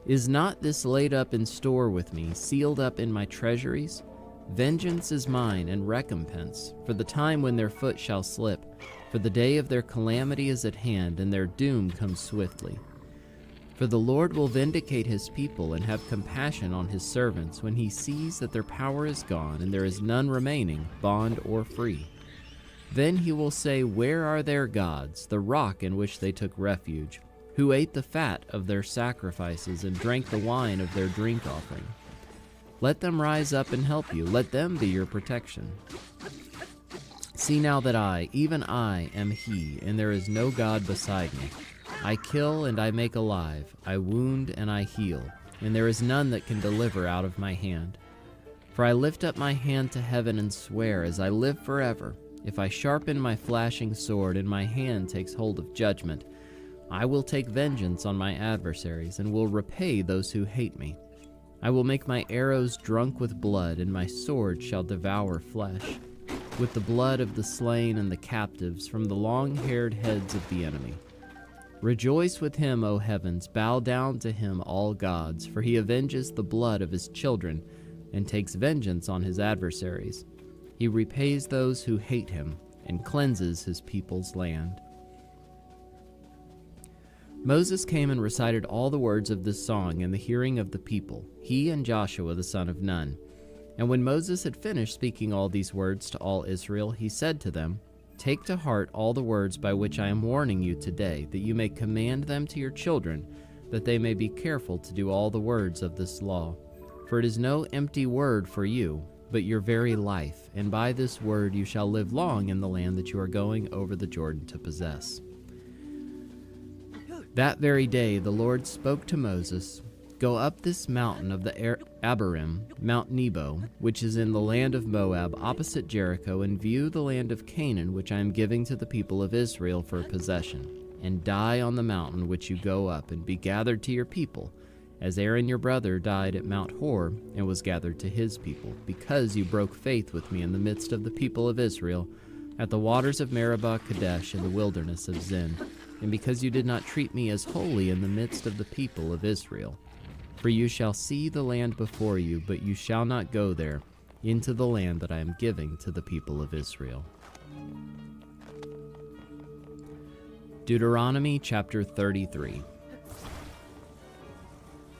[SPEAKER 1] Is not this laid up in store with me, sealed up in my treasuries? Vengeance is mine and recompense, for the time when their foot shall slip, for the day of their calamity is at hand, and their doom comes swiftly. For the Lord will vindicate his people and have compassion on his servants when he sees that their power is gone and there is none remaining, bond or free. Then he will say, where are their gods, the rock in which they took refuge, who ate the fat of their sacrifices and drank the wine of their drink offering? Let them rise up and help you. Let them be your protection. See now that I, even I, am he, and there is no God beside me. I kill and I make alive, I wound and I heal, and there is none that can deliver out of my hand. For I lift up my hand to heaven and swear, as I live forever, if I sharpen my flashing sword and my hand takes hold of judgment, I will take vengeance on my adversaries and will repay those who hate me. I will make my arrows drunk with blood, and my sword shall devour flesh, with the blood of the slain and the captives from the long-haired heads of the enemy. Rejoice with him, O heavens, bow down to him, all gods, for he avenges the blood of his children and takes vengeance on his adversaries. He repays those who hate him and cleanses his people's land. Moses came and recited all the words of this song in the hearing of the people, he and Joshua the son of Nun. And when Moses had finished speaking all these words to all Israel, he said to them, "Take to heart all the words by which I am warning you today, that you may command them to your children, that they may be careful to do all the words of this law. For it is no empty word for you, but your very life, and by this word you shall live long in the land that you are going over the Jordan to possess." That very day the Lord spoke to Moses, "Go up this mountain of the Abarim, Mount Nebo, which is in the land of Moab, opposite Jericho, and view the land of Canaan, which I am giving to the people of Israel for a possession, and die on the mountain which you go up, and be gathered to your people, as Aaron your brother died at Mount Hor, and was gathered to his people, because you broke faith with me in the midst of the people of Israel, at the waters of Meribah Kadesh in the wilderness of Zin, and because you did not treat me as holy in the midst of the people of Israel. For you shall see the land before you, but you shall not go there, into the land that I am giving to the people of Israel." Deuteronomy chapter 33.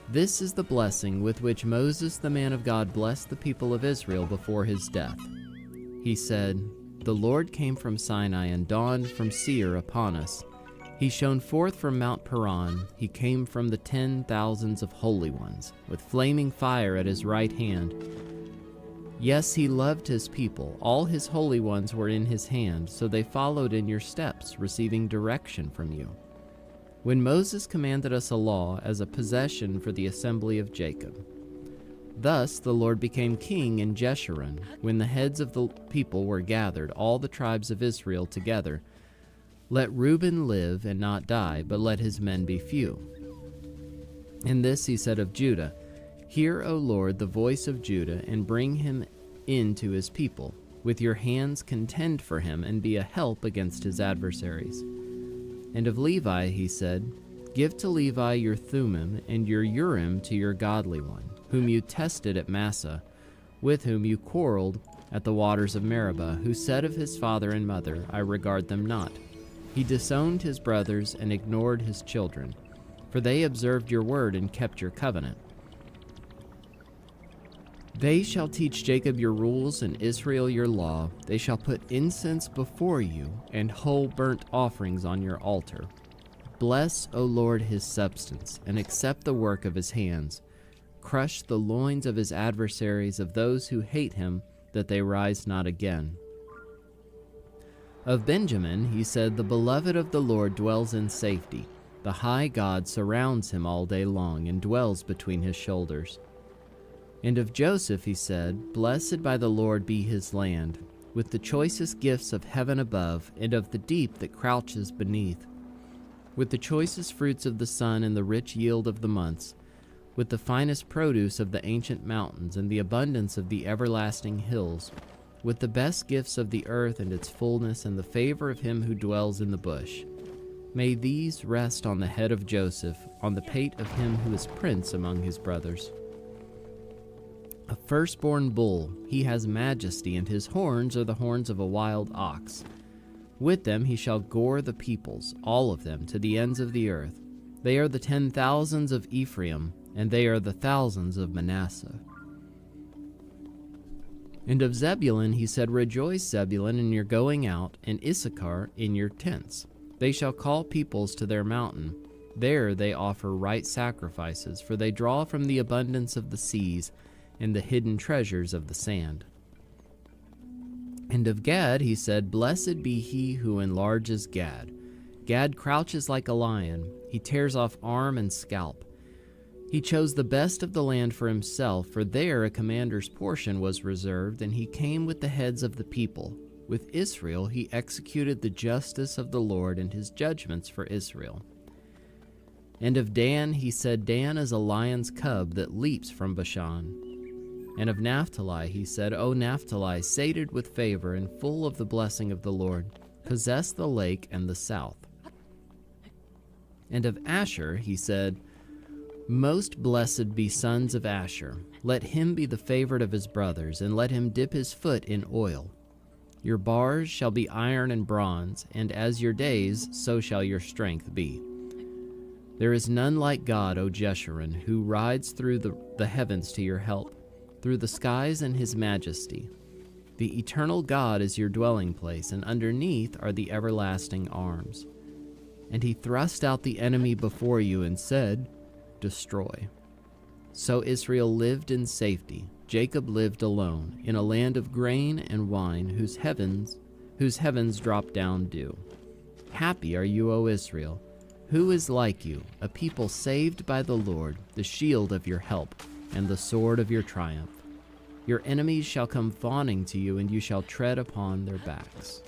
[SPEAKER 1] This is the blessing with which Moses the man of God blessed the people of Israel before his death. He said, "The Lord came from Sinai and dawned from Seir upon us. He shone forth from Mount Paran. He came from the 10,000s of holy ones, with flaming fire at his right hand. Yes, he loved his people. All his holy ones were in his hand, so they followed in your steps, receiving direction from you. When Moses commanded us a law as a possession for the assembly of Jacob. Thus the Lord became king in Jeshurun, when the heads of the people were gathered, all the tribes of Israel together. Let Reuben live and not die, but let his men be few. And this he said of Judah, Hear, O Lord, the voice of Judah, and bring him in to his people. With your hands contend for him, and be a help against his adversaries. And of Levi he said, Give to Levi your Thummim, and your Urim to your godly one, whom you tested at Massah, with whom you quarreled at the waters of Meribah, who said of his father and mother, I regard them not. He disowned his brothers and ignored his children, for they observed your word and kept your covenant. They shall teach Jacob your rules and Israel your law. They shall put incense before you and whole burnt offerings on your altar. Bless, O Lord, his substance, and accept the work of his hands. Crush the loins of his adversaries, of those who hate him, that they rise not again. Of Benjamin he said, The beloved of the Lord dwells in safety. The high God surrounds him all day long and dwells between his shoulders. And of Joseph he said, Blessed by the Lord be his land, with the choicest gifts of heaven above, and of the deep that crouches beneath, with the choicest fruits of the sun and the rich yield of the months, with the finest produce of the ancient mountains and the abundance of the everlasting hills, with the best gifts of the earth and its fullness, and the favor of him who dwells in the bush. May these rest on the head of Joseph, on the pate of him who is prince among his brothers. A firstborn bull, he has majesty, and his horns are the horns of a wild ox. With them he shall gore the peoples, all of them, to the ends of the earth. They are the 10,000s of Ephraim, and they are the thousands of Manasseh. And of Zebulun he said, Rejoice, Zebulun, in your going out, and Issachar in your tents. They shall call peoples to their mountain. There they offer right sacrifices, for they draw from the abundance of the seas and the hidden treasures of the sand. And of Gad he said, Blessed be he who enlarges Gad. Gad crouches like a lion. He tears off arm and scalp. He chose the best of the land for himself, for there a commander's portion was reserved, and he came with the heads of the people. With Israel he executed the justice of the Lord and his judgments for Israel. And of Dan he said, Dan is a lion's cub that leaps from Bashan. And of Naphtali he said, O Naphtali, sated with favor and full of the blessing of the Lord, possess the lake and the south. And of Asher he said, Most blessed be sons of Asher. Let him be the favorite of his brothers, and let him dip his foot in oil. Your bars shall be iron and bronze, and as your days, so shall your strength be. There is none like God, O Jeshurun, who rides through the heavens to your help, through the skies in his majesty. The eternal God is your dwelling place, and underneath are the everlasting arms. And he thrust out the enemy before you and said, Destroy. So Israel lived in safety. Jacob lived alone, in a land of grain and wine, whose heavens drop down dew. Happy are you, O Israel. Who is like you, a people saved by the Lord, the shield of your help, and the sword of your triumph? Your enemies shall come fawning to you, and you shall tread upon their backs.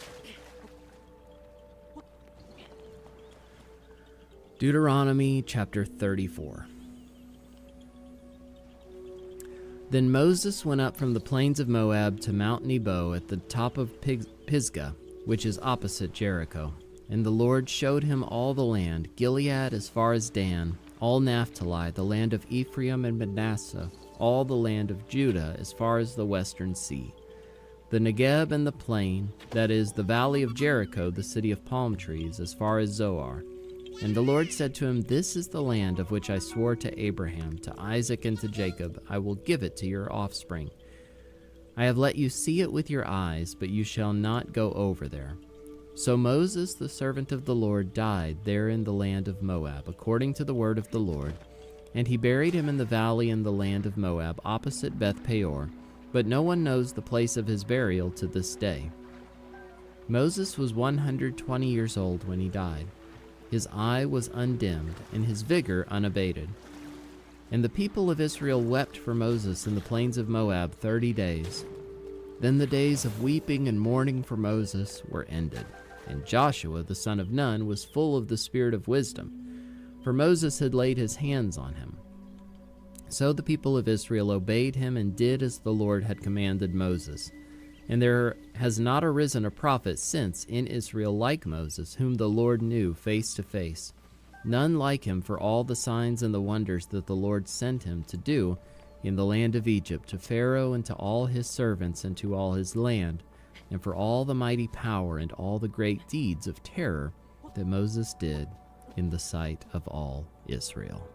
[SPEAKER 1] Deuteronomy chapter 34. Then Moses went up from the plains of Moab to Mount Nebo at the top of Pisgah, which is opposite Jericho. And the Lord showed him all the land, Gilead as far as Dan, all Naphtali, the land of Ephraim and Manasseh, all the land of Judah as far as the western sea, the Negeb and the plain, that is, the valley of Jericho, the city of palm trees, as far as Zoar. And the Lord said to him, This is the land of which I swore to Abraham, to Isaac, and to Jacob. I will give it to your offspring. I have let you see it with your eyes, but you shall not go over there. So Moses, the servant of the Lord, died there in the land of Moab, according to the word of the Lord. And he buried him in the valley in the land of Moab, opposite Beth Peor. But no one knows the place of his burial to this day. Moses was 120 years old when he died. His eye was undimmed, and his vigor unabated. And the people of Israel wept for Moses in the plains of Moab 30 days. Then the days of weeping and mourning for Moses were ended. And Joshua the son of Nun was full of the spirit of wisdom, for Moses had laid his hands on him. So the people of Israel obeyed him and did as the Lord had commanded Moses. And there has not arisen a prophet since in Israel like Moses, whom the Lord knew face to face. None like him for all the signs and the wonders that the Lord sent him to do in the land of Egypt, to Pharaoh and to all his servants and to all his land, and for all the mighty power and all the great deeds of terror that Moses did in the sight of all Israel.